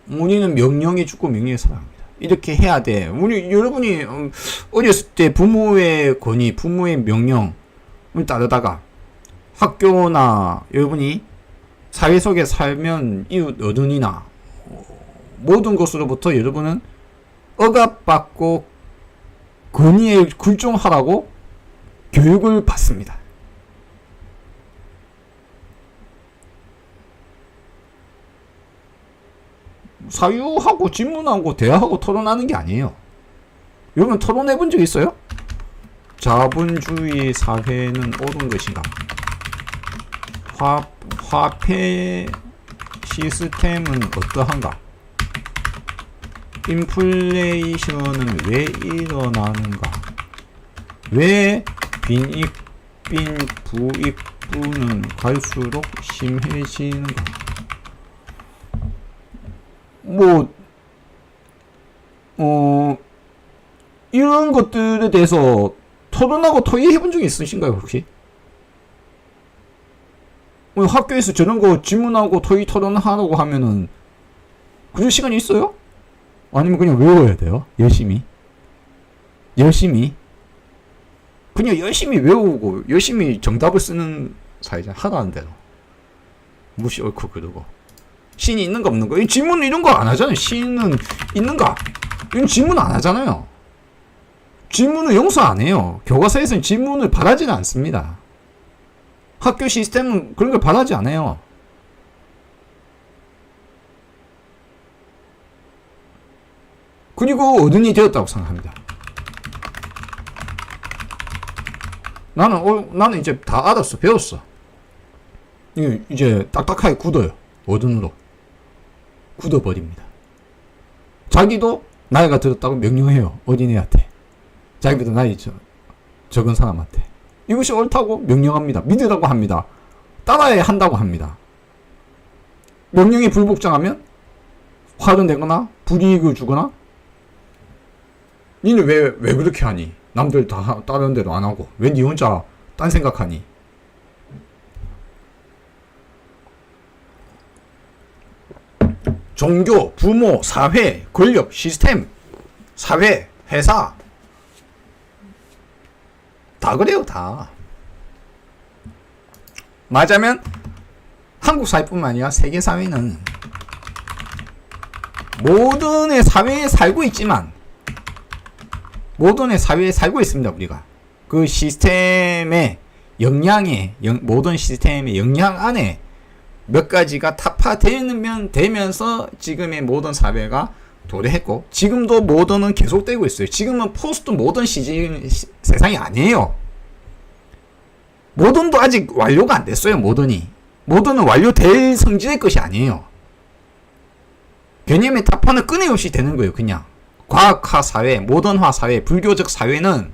우리는 명령에 죽고 명령에 살아갑니다. 이렇게 해야 돼. 여러분이 어렸을 때 부모의 권위, 부모의 명령을 따르다가 학교나 여러분이 사회 속에 살면 이웃 어른이나 모든 것으로부터 여러분은 억압받고 권위에 굴종하라고 교육을 받습니다. 사유하고 질문하고 대화하고 토론하는 게 아니에요. 여러분 토론해 본 적 있어요? 자본주의 사회는 옳은 것인가? 화폐 시스템은 어떠한가? 인플레이션은 왜 일어나는가? 왜 부익부는 갈수록 심해지는가? 이런 것들에 대해서 토론하고 토의해 본 적이 있으신가요, 혹시? 학교에서 저런 거 질문하고 토의 토론하라고 하면은 그럴 시간이 있어요? 아니면 그냥 외워야 돼요? 열심히 그냥 열심히 외우고 열심히 정답을 쓰는 사회자. 하라는 대로 무시 옳고 그르고. 신이 있는가 없는가, 이 질문은 이런 거 안 하잖아요. 신은 있는가, 이런 질문 안 하잖아요. 질문을 용서 안 해요. 교과서에서는 질문을 바라지는 않습니다. 학교 시스템은 그런 걸 바라지 않아요. 그리고 어른이 되었다고 생각합니다. 나는 이제 다 알았어. 배웠어. 이제 딱딱하게 굳어요. 어른으로 굳어버립니다. 자기도 나이가 들었다고 명령해요. 어린애한테. 자기보다 나이 적은 사람한테. 이것이 옳다고 명령합니다. 믿으라고 합니다. 따라야 한다고 합니다. 명령에 불복종하면 화를 내거나 불이익을 주거나, 니는 왜 그렇게 하니? 남들 다 다른 대로 안 하고 왜 니 혼자 딴 생각하니? 종교, 부모, 사회, 권력, 시스템, 사회, 회사 다 그래요. 다. 맞으면 한국 사회뿐만 아니라 세계 사회는 모든의 사회에 살고 있지만, 모든의 사회에 살고 있습니다. 우리가 그 시스템의 영향에, 모든 시스템의 영향 안에 몇 가지가 타파되면서 지금의 모든 사회가 도래했고, 지금도 모던은 계속되고 있어요. 지금은 포스트 모던 세상이 아니에요. 모던도 아직 완료가 안 됐어요. 모던은 완료될 성질의 것이 아니에요. 개념의 타파는 끊임없이 되는 거예요. 그냥 과학화 사회, 모던화 사회, 불교적 사회는,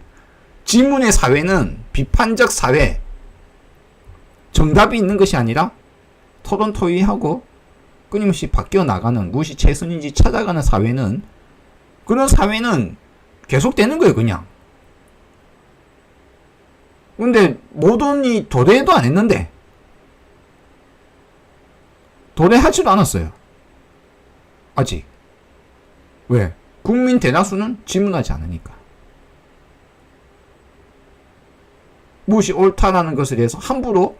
지문의 사회는 비판적 사회, 정답이 있는 것이 아니라 토론 토의하고 끊임없이 바뀌어 나가는, 무엇이 최선인지 찾아가는 사회는, 그런 사회는 계속되는 거예요. 그냥. 근데 모던이 도래도 안 했는데, 도래하지도 않았어요. 아직. 왜? 국민 대다수는 질문하지 않으니까. 무엇이 옳다라는 것에 대해서 함부로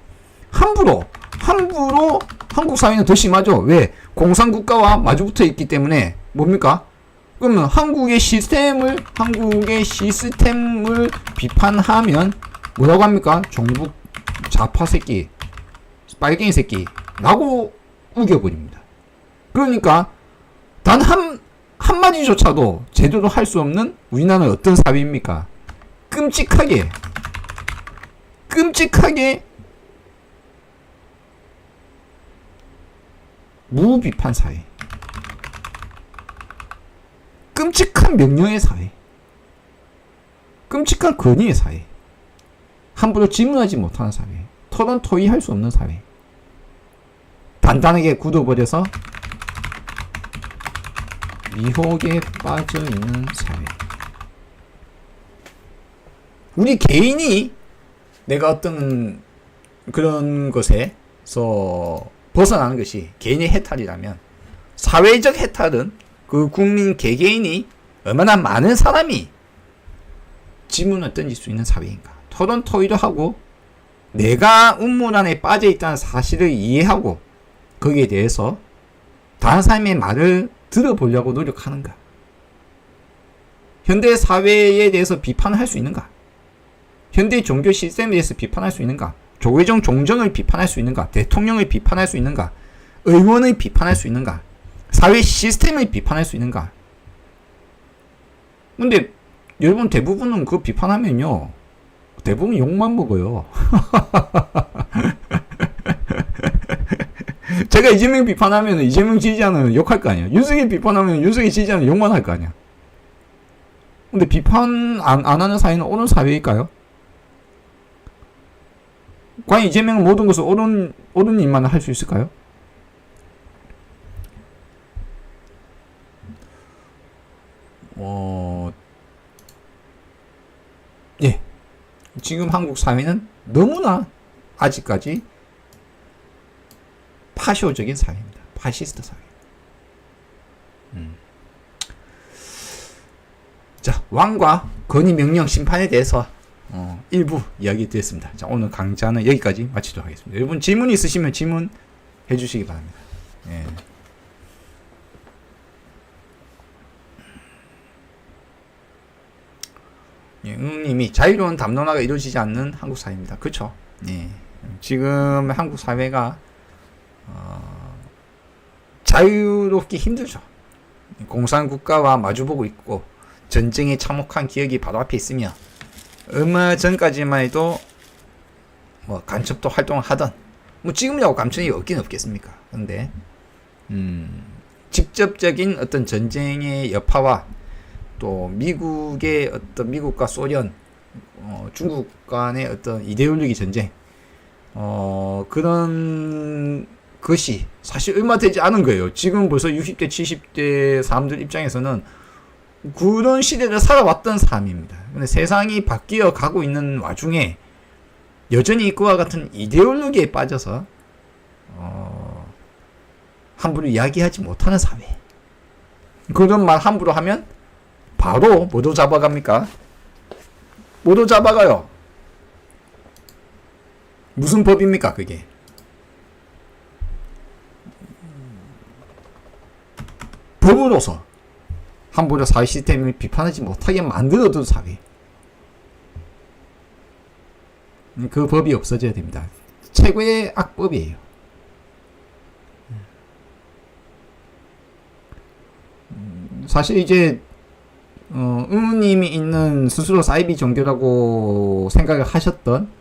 한국 사회는 더 심하죠. 왜? 공산국가와 마주붙어 있기 때문에. 뭡니까? 그러면 한국의 시스템을 비판하면 뭐라고 합니까? 종북 좌파 새끼, 빨갱이 새끼 라고 우겨버립니다. 그러니까 단 한마디조차도 제대로 할 수 없는 우리나라는 어떤 사회입니까? 끔찍하게 무비판 사회, 끔찍한 명령의 사회, 끔찍한 권위의 사회, 함부로 질문하지 못하는 사회, 토론 토의할 수 없는 사회, 단단하게 굳어버려서 미혹에 빠져있는 사회. 우리 개인이 내가 어떤 그런 것에서 벗어나는 것이 개인의 해탈이라면, 사회적 해탈은 그 국민 개개인이 얼마나 많은 사람이 질문을 던질 수 있는 사회인가, 토론 토의도 하고 내가 운문 안에 빠져있다는 사실을 이해하고 거기에 대해서 다른 사람의 말을 들어보려고 노력하는가, 현대 사회에 대해서 비판을 할 수 있는가, 현대 종교 시스템에 대해서 비판할 수 있는가, 조계종 종정을 비판할 수 있는가, 대통령을 비판할 수 있는가, 의원을 비판할 수 있는가, 사회 시스템을 비판할 수 있는가. 근데 여러분 대부분은 그거 비판하면요, 대부분 욕만 먹어요. 제가 이재명 비판하면 이재명 지지자는 욕할 거 아니야. 윤석열 비판하면 윤석열 지지자는 욕만 할 거 아니야. 근데 비판 안 하는 사회는 옳은 사회일까요? 과연 이재명은 모든 것을 옳은 일만 할 수 있을까요? 예. 지금 한국 사회는 너무나 아직까지 파쇼적인 사회입니다. 파시스트 사회. 자, 왕과 건의 명령 심판에 대해서 일부 이야기 드렸습니다. 자, 오늘 강좌는 여기까지 마치도록 하겠습니다. 여러분 질문 있으시면 질문 해주시기 바랍니다. 예. 예, 응님이 자유로운 담론화가 이루어지지 않는 한국 사회입니다. 그렇죠? 예. 지금 한국 사회가 자유롭기 힘들죠. 공산국가와 마주보고 있고 전쟁에 참혹한 기억이 바로 앞에 있으며 얼마 전까지만 해도 뭐 간첩도 활동을 하던 뭐 지금이라고 감청이 없긴 없겠습니까? 근데 직접적인 어떤 전쟁의 여파와 또 미국의 어떤 미국과 소련, 중국 간의 어떤 이데올로기 전쟁, 그런 것이 사실 얼마 되지 않은 거예요. 지금 벌써 60대, 70대 사람들 입장에서는 그런 시대를 살아왔던 사람입니다. 근데 세상이 바뀌어 가고 있는 와중에 여전히 그와 같은 이데올로기에 빠져서 함부로 이야기하지 못하는 사회. 그런 말 함부로 하면 바로 뭐도 잡아갑니까? 뭐도 잡아가요. 무슨 법입니까 그게? 법으로서 함부로 사회 시스템을 비판하지 못하게 만들어둔 사회. 그 법이 없어져야 됩니다. 최고의 악법이에요. 사실 이제 의원님이 있는 스스로 사이비 종교라고 생각을 하셨던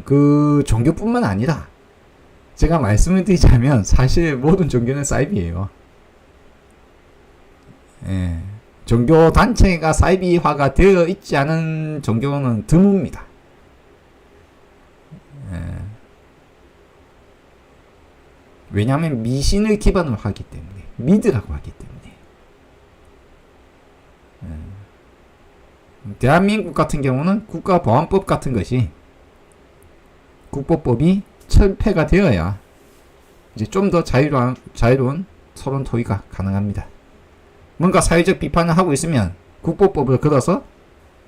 그 종교뿐만 아니라 제가 말씀을 드리자면 사실 모든 종교는 사이비예요. 예. 종교 단체가 사이비화가 되어 있지 않은 종교는 드뭅니다. 예. 왜냐하면 미신을 기반으로 하기 때문에, 믿으라고 하기 때문에. 대한민국 같은 경우는 국가보안법 같은 것이 국보법이 철폐가 되어야 이제 좀 더 자유로운 토론 토의가 가능합니다. 뭔가 사회적 비판을 하고 있으면 국보법을 걸어서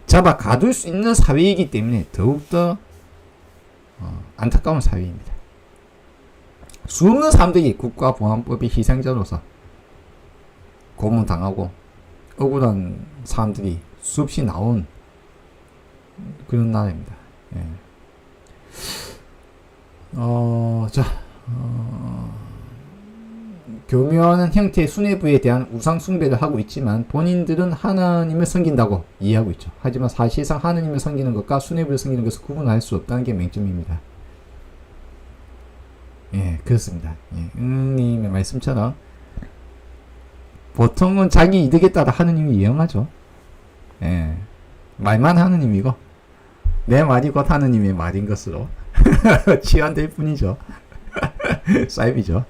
잡아 가둘 수 있는 사회이기 때문에 더욱더 안타까운 사회입니다. 수없는 사람들이 국가보안법의 희생자로서 고문당하고 억울한 사람들이 수없이 나온 그런 나라입니다. 예. 교묘한 형태의 수뇌부에 대한 우상 숭배를 하고 있지만 본인들은 하나님을 섬긴다고 이해하고 있죠. 하지만 사실상 하나님을 섬기는 것과 수뇌부를 섬기는 것을 구분할 수 없다는 게 맹점입니다. 예, 그렇습니다. 예, 님의 말씀처럼 보통은 자기 이득에 따라 하느님이 이용하죠. 예, 말만 하느님이고 내 말이 곧 하느님의 말인 것으로 치환될 뿐이죠. 사이비죠.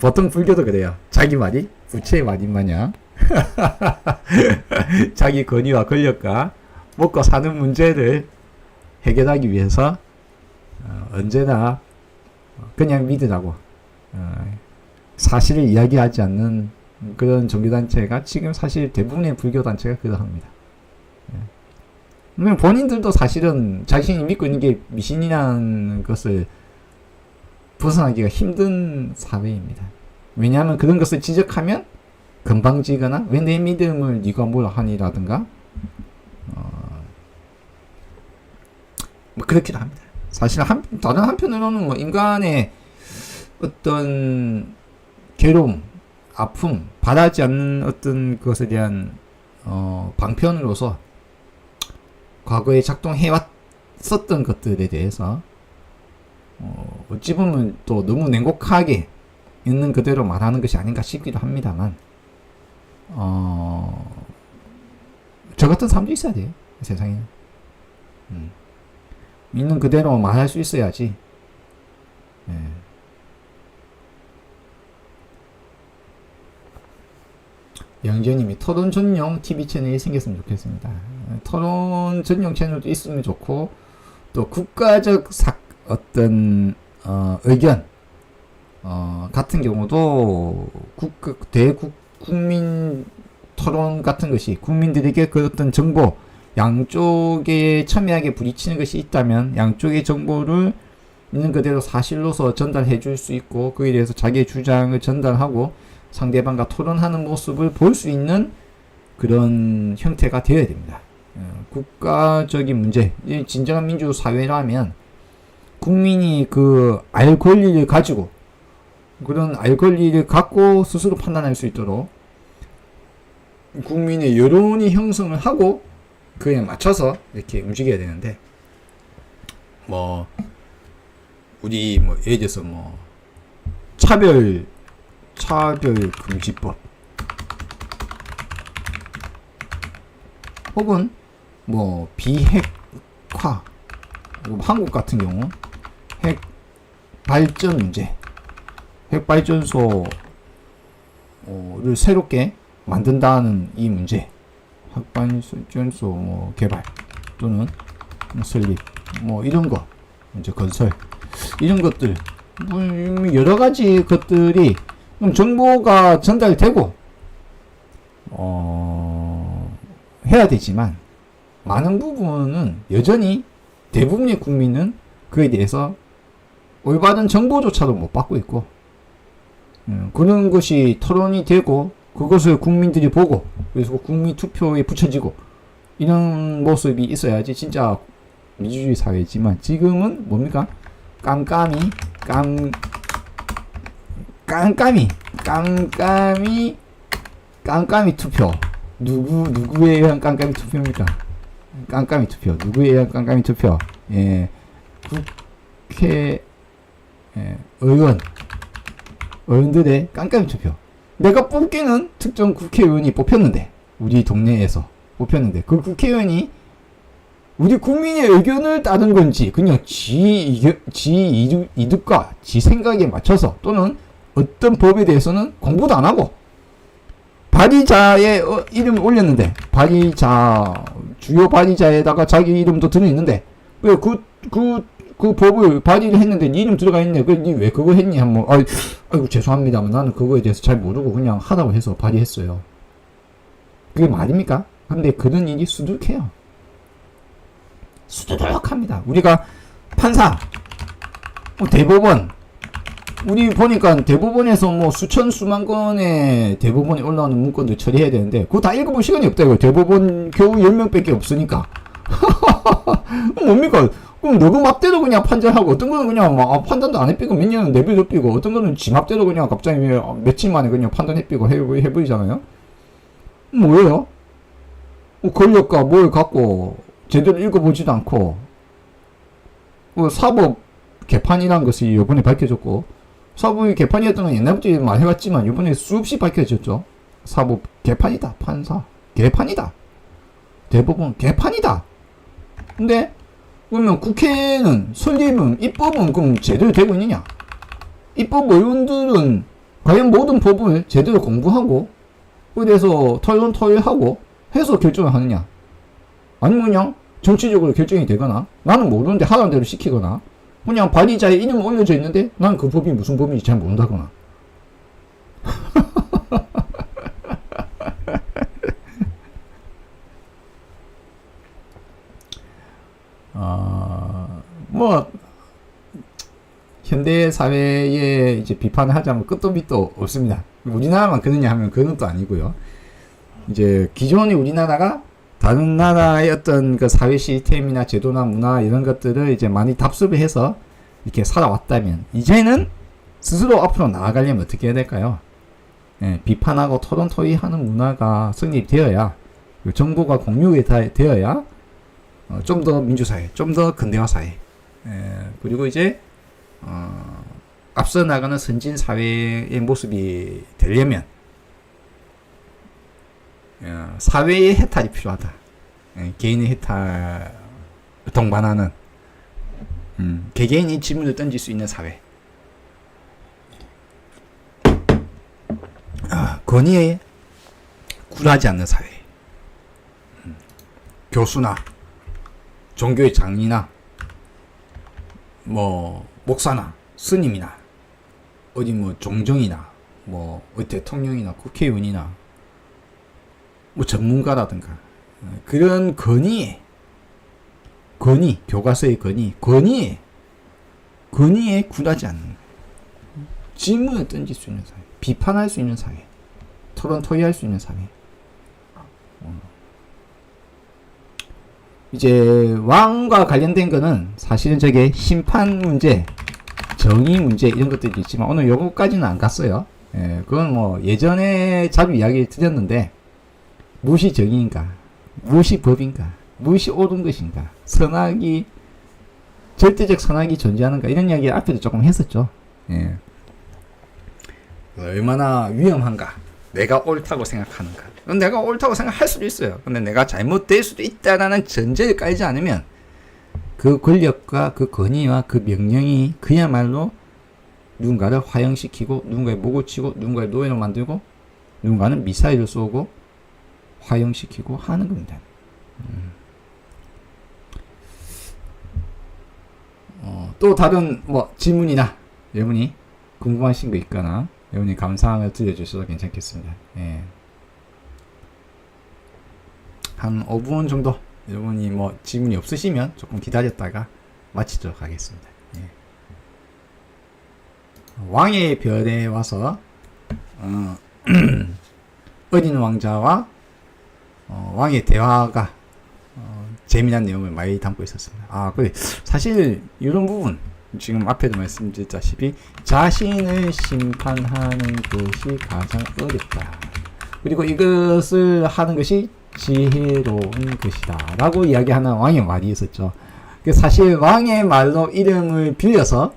보통 불교도 그래요. 자기 말이 부처의 말인 마냥 자기 권위와 권력과 먹고 사는 문제를 해결하기 위해서 언제나 그냥 믿으라고 사실을 이야기하지 않는 그런 종교단체가 지금 사실 대부분의 불교단체가 그러합니다. 본인들도 사실은 자신이 믿고 있는 게 미신이라는 것을 벗어나기가 힘든 사회입니다. 왜냐하면 그런 것을 지적하면 건방지거나 왜 내 믿음을 네가 뭐라 하니라든가 뭐 그렇기도 합니다. 사실 다른 한편으로는 뭐 인간의 어떤 괴로움, 아픔, 바라지 않는 어떤 것에 대한 방편으로서 과거에 작동해왔었던 것들에 대해서 어찌 보면 또 너무 냉곡하게 있는 그대로 말하는 것이 아닌가 싶기도 합니다만 저 같은 사람도 있어야 돼요. 세상에는 있는 그대로 말할 수 있어야지. 예. 영재님이 토론 전용 TV 채널이 생겼으면 좋겠습니다. 토론 전용 채널도 있으면 좋고, 또 국가적 어떤 의견 같은 경우도 국민 토론 같은 것이 국민들에게 그 어떤 정보 양쪽에 첨예하게 부딪히는 것이 있다면 양쪽의 정보를 있는 그대로 사실로서 전달해 줄 수 있고, 그에 대해서 자기의 주장을 전달하고 상대방과 토론하는 모습을 볼 수 있는 그런 형태가 되어야 됩니다. 국가적인 문제, 진정한 민주사회라면 국민이 그 알 권리를 가지고, 그런 알 권리를 갖고 스스로 판단할 수 있도록 국민의 여론이 형성을 하고 그에 맞춰서 이렇게 움직여야 되는데, 뭐 우리 뭐 예를 들어서 뭐 차별 금지법, 혹은 뭐 비핵화, 한국 같은 경우 핵 발전 문제, 핵 발전소를 새롭게 만든다는 이 문제, 핵 발전소 뭐 개발 또는 설립, 뭐 이런 거, 이제 건설, 이런 것들, 뭐 여러 가지 것들이 정보가 전달되고 해야 되지만, 많은 부분은 여전히 대부분의 국민은 그에 대해서 올바른 정보조차도 못 받고 있고, 그런 것이 토론이 되고 그것을 국민들이 보고 그래서 국민 투표에 붙여지고 이런 모습이 있어야지 진짜 민주주의 사회지만, 지금은 뭡니까? 깜깜이 투표. 누구에 의한 깜깜이 투표입니까? 깜깜이 투표. 누구에 의한 깜깜이 투표? 예. 국회 의원들의 깜깜이 투표. 내가 뽑기는 특정 국회의원이 뽑혔는데, 우리 동네에서 뽑혔는데, 그 국회의원이 우리 국민의 의견을 따른 건지, 그냥 지 이득과 지 생각에 맞춰서, 또는 어떤 법에 대해서는 공부도 안 하고, 발의자의 이름을 올렸는데, 주요 발의자에다가 자기 이름도 들어있는데, 그 법을 발의를 했는데 네 이름 들어가 있네. 니 왜 그거 했니? 하면 아이고 죄송합니다만 나는 그거에 대해서 잘 모르고 그냥 하라고 해서 발의했어요. 그게 말입니까? 근데 그런 일이 수두룩해요. 수두룩합니다. 우리가 판사, 대법원, 우리 보니까 대법원에서 뭐 수만 건의 대법원에 올라오는 문건들 처리해야 되는데 그거 다 읽어볼 시간이 없다 이거. 대법원 겨우 10명밖에 없으니까. 뭡니까? 그럼 너그 맘대로 그냥 판단하고, 어떤 거는 그냥 막 판단도 안 해삐고 몇 년은 내버려두고, 어떤 거는 지 맘대로 그냥 갑자기 며칠 만에 그냥 판단해삐고 해버리잖아요. 뭐예요? 권력과 뭘 갖고 제대로 읽어보지도 않고, 사법 개판이라는 것이 이번에 밝혀졌고, 사법이 개판이었던 건 옛날부터 말해왔지만 이번에 수없이 밝혀졌죠. 사법 개판이다. 판사 개판이다. 대법원 개판이다. 근데 그러면 국회는 설립은, 입법은 그럼 제대로 되고 있느냐? 입법 의원들은 과연 모든 법을 제대로 공부하고 그래서 토론하고 해서 결정을 하느냐? 아니면 그냥 정치적으로 결정이 되거나, 나는 모르는데 하라는 대로 시키거나, 그냥 발의자의 이름 올려져 있는데 난 그 법이 무슨 법인지 잘 모른다거나. 뭐 현대 사회에 이제 비판을 하자면 끝도 밑도 없습니다. 우리나라만 그러냐 하면 그건 또 아니고요. 이제 기존의 우리나라가 다른 나라의 어떤 그 사회 시스템이나 제도나 문화 이런 것들을 이제 많이 답습을 해서 이렇게 살아왔다면, 이제는 스스로 앞으로 나아가려면 어떻게 해야 될까요? 비판하고 토론토의하는 문화가 성립되어야, 정보가 공유가 되어야 좀 더 민주사회, 좀 더 근대화 사회, 그리고 이제 앞서 나가는 선진 사회의 모습이 되려면 사회의 해탈이 필요하다. 개인의 해탈 동반하는 개개인이 질문을 던질 수 있는 사회. 권위에 굴하지 않는 사회. 교수나 종교의 장이나 뭐 목사나 스님이나 어디 뭐 종정이나 뭐 대통령이나 국회의원이나 뭐 전문가라든가 그런 권위에 교과서의 권위에 굴하지 않는 거예요. 질문을 던질 수 있는 사회, 비판할 수 있는 사회, 토론 토의할 수 있는 사회. 이제 왕과 관련된 거는 사실은 저게 심판 문제, 정의 문제 이런 것들이 있지만 오늘 요거까지는 안 갔어요. 예, 그건 뭐 예전에 자주 이야기 드렸는데 무엇이 정의인가, 무엇이 법인가, 무엇이 옳은 것인가, 선악이 절대적 선악이 존재하는가 이런 이야기 앞에도 조금 했었죠. 예. 얼마나 위험한가, 내가 옳다고 생각하는가. 내가 옳다고 생각할 수도 있어요. 근데 내가 잘못될 수도 있다라는 전제를 깔지 않으면 그 권력과 그 권위와 그 명령이 그야말로 누군가를 화형시키고 누군가의 목을 치고 누군가를 노예로 만들고 누군가는 미사일을 쏘고 화형시키고 하는 겁니다. 또 다른 뭐 질문이나 여러분이 궁금하신 거 있거나 여러분이 감사함을 들려주셔도 괜찮겠습니다. 예. 한 5분 정도 여러분이 뭐 질문이 없으시면 조금 기다렸다가 마치도록 하겠습니다. 예. 왕의 별에 와서 어린 왕자와 왕의 대화가 재미난 내용을 많이 담고 있었습니다. 그래 사실 이런 부분 지금 앞에도 말씀드렸다시피 자신을 심판하는 것이 가장 어렵다. 그리고 이것을 하는 것이 지혜로운 것이다 라고 이야기하는 왕의 말이 있었죠. 사실 왕의 말로 이름을 빌려서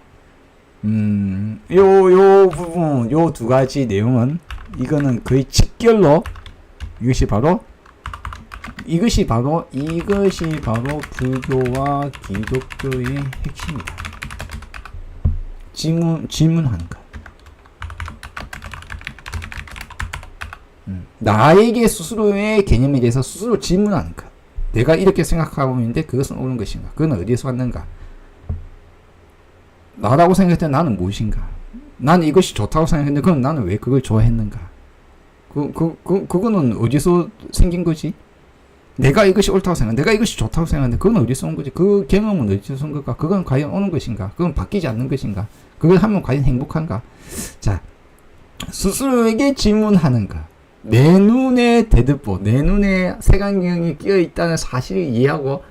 요 부분 요 두 가지 내용은 이거는 거의 직결로 이것이 바로 불교와 기독교의 핵심이다. 질문하는 것. 나에게 스스로의 개념에 대해서 스스로 질문하는 것. 내가 이렇게 생각하고 있는데 그것은 옳은 것인가? 그건 어디에서 왔는가? 나라고 생각할 때 나는 무엇인가? 나는 이것이 좋다고 생각했는데 그럼 나는 왜 그걸 좋아했는가? 그거는 어디서 생긴 거지? 내가 이것이 옳다고 생각, 내가 이것이 좋다고 생각하는데 그건 어디서 온 거지? 그 경험은 어디서 온 걸까? 그건 과연 오는 것인가? 그건 바뀌지 않는 것인가? 그걸 하면 과연 행복한가? 자, 스스로에게 질문하는 것. 내 눈에 대듣보, 내 눈에 색안경이 끼어 있다는 사실을 이해하고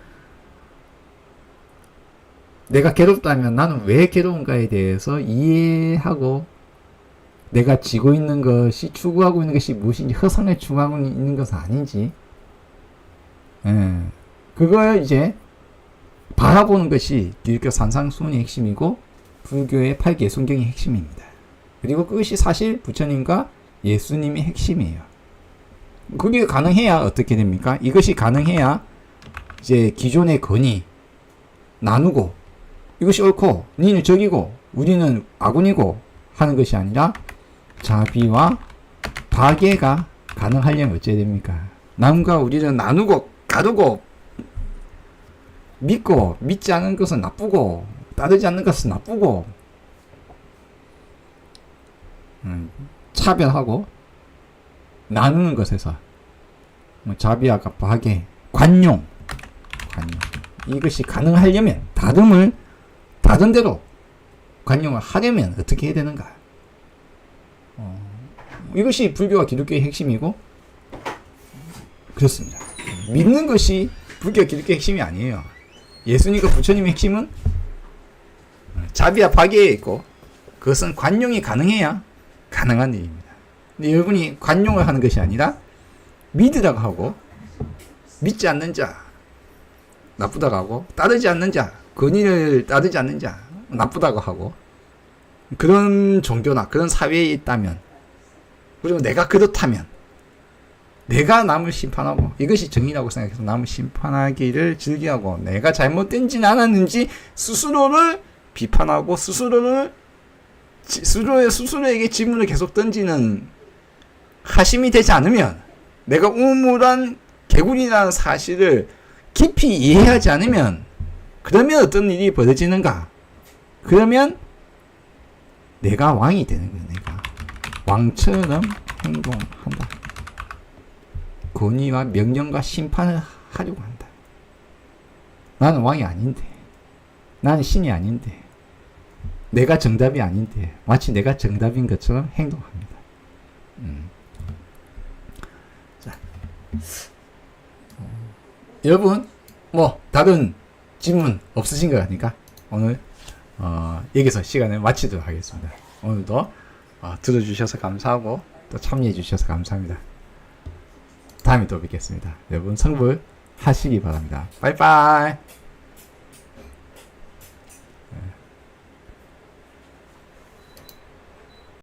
내가 괴롭다면 나는 왜 괴로운가에 대해서 이해하고 내가 지고 있는 것이 추구하고 있는 것이 무엇인지 허상을 추구하고 있는 것은 아닌지 그걸 이제 바라보는 것이 기독교 산상수훈의 핵심이고 불교의 8개 성경의 핵심입니다. 그리고 그것이 사실 부처님과 예수님의 핵심이에요. 그게 가능해야 어떻게 됩니까? 이것이 가능해야 이제 기존의 권위 나누고 이것이 옳고 니는 적이고 우리는 아군이고 하는 것이 아니라 자비와 박애가 가능하려면 어찌해야 됩니까? 남과 우리는 나누고 가두고 믿고 믿지 않는 것은 나쁘고 따르지 않는 것은 나쁘고 차별하고 나누는 것에서 자비와 박애, 관용 이것이 가능하려면 다른 대로 관용을 하려면 어떻게 해야 되는가? 이것이 불교와 기독교의 핵심이고 그렇습니다. 믿는 것이 불교 기독교의 핵심이 아니에요. 예수님과 부처님의 핵심은 자비와 박애에 있고 그것은 관용이 가능해야 가능한 일입니다. 근데 여러분이 관용을 하는 것이 아니라 믿으라고 하고 믿지 않는 자 나쁘다고 하고 따르지 않는 자 권위를 따르지 않는 자 나쁘다고 하고 그런 종교나 그런 사회에 있다면 그리고 내가 그렇다면 내가 남을 심판하고 이것이 정의라고 생각해서 남을 심판하기를 즐기하고 내가 잘못된지 않았는지 스스로를 비판하고 스스로에게 질문을 계속 던지는 하심이 되지 않으면 내가 우물한 개구리라는 사실을 깊이 이해하지 않으면 그러면 어떤 일이 벌어지는가? 그러면 내가 왕이 되는 거야. 내가 왕처럼 행동한다. 권위와 명령과 심판을 하려고 한다. 나는 왕이 아닌데, 나는 신이 아닌데, 내가 정답이 아닌데 마치 내가 정답인 것처럼 행동합니다. 자, 여러분 뭐 다른 질문 없으신 것 같으니까 오늘 여기서 시간을 마치도록 하겠습니다. 오늘도 들어주셔서 감사하고 또 참여해 주셔서 감사합니다. 다음에 또 뵙겠습니다. 여러분 성불 하시기 바랍니다. 빠이빠이.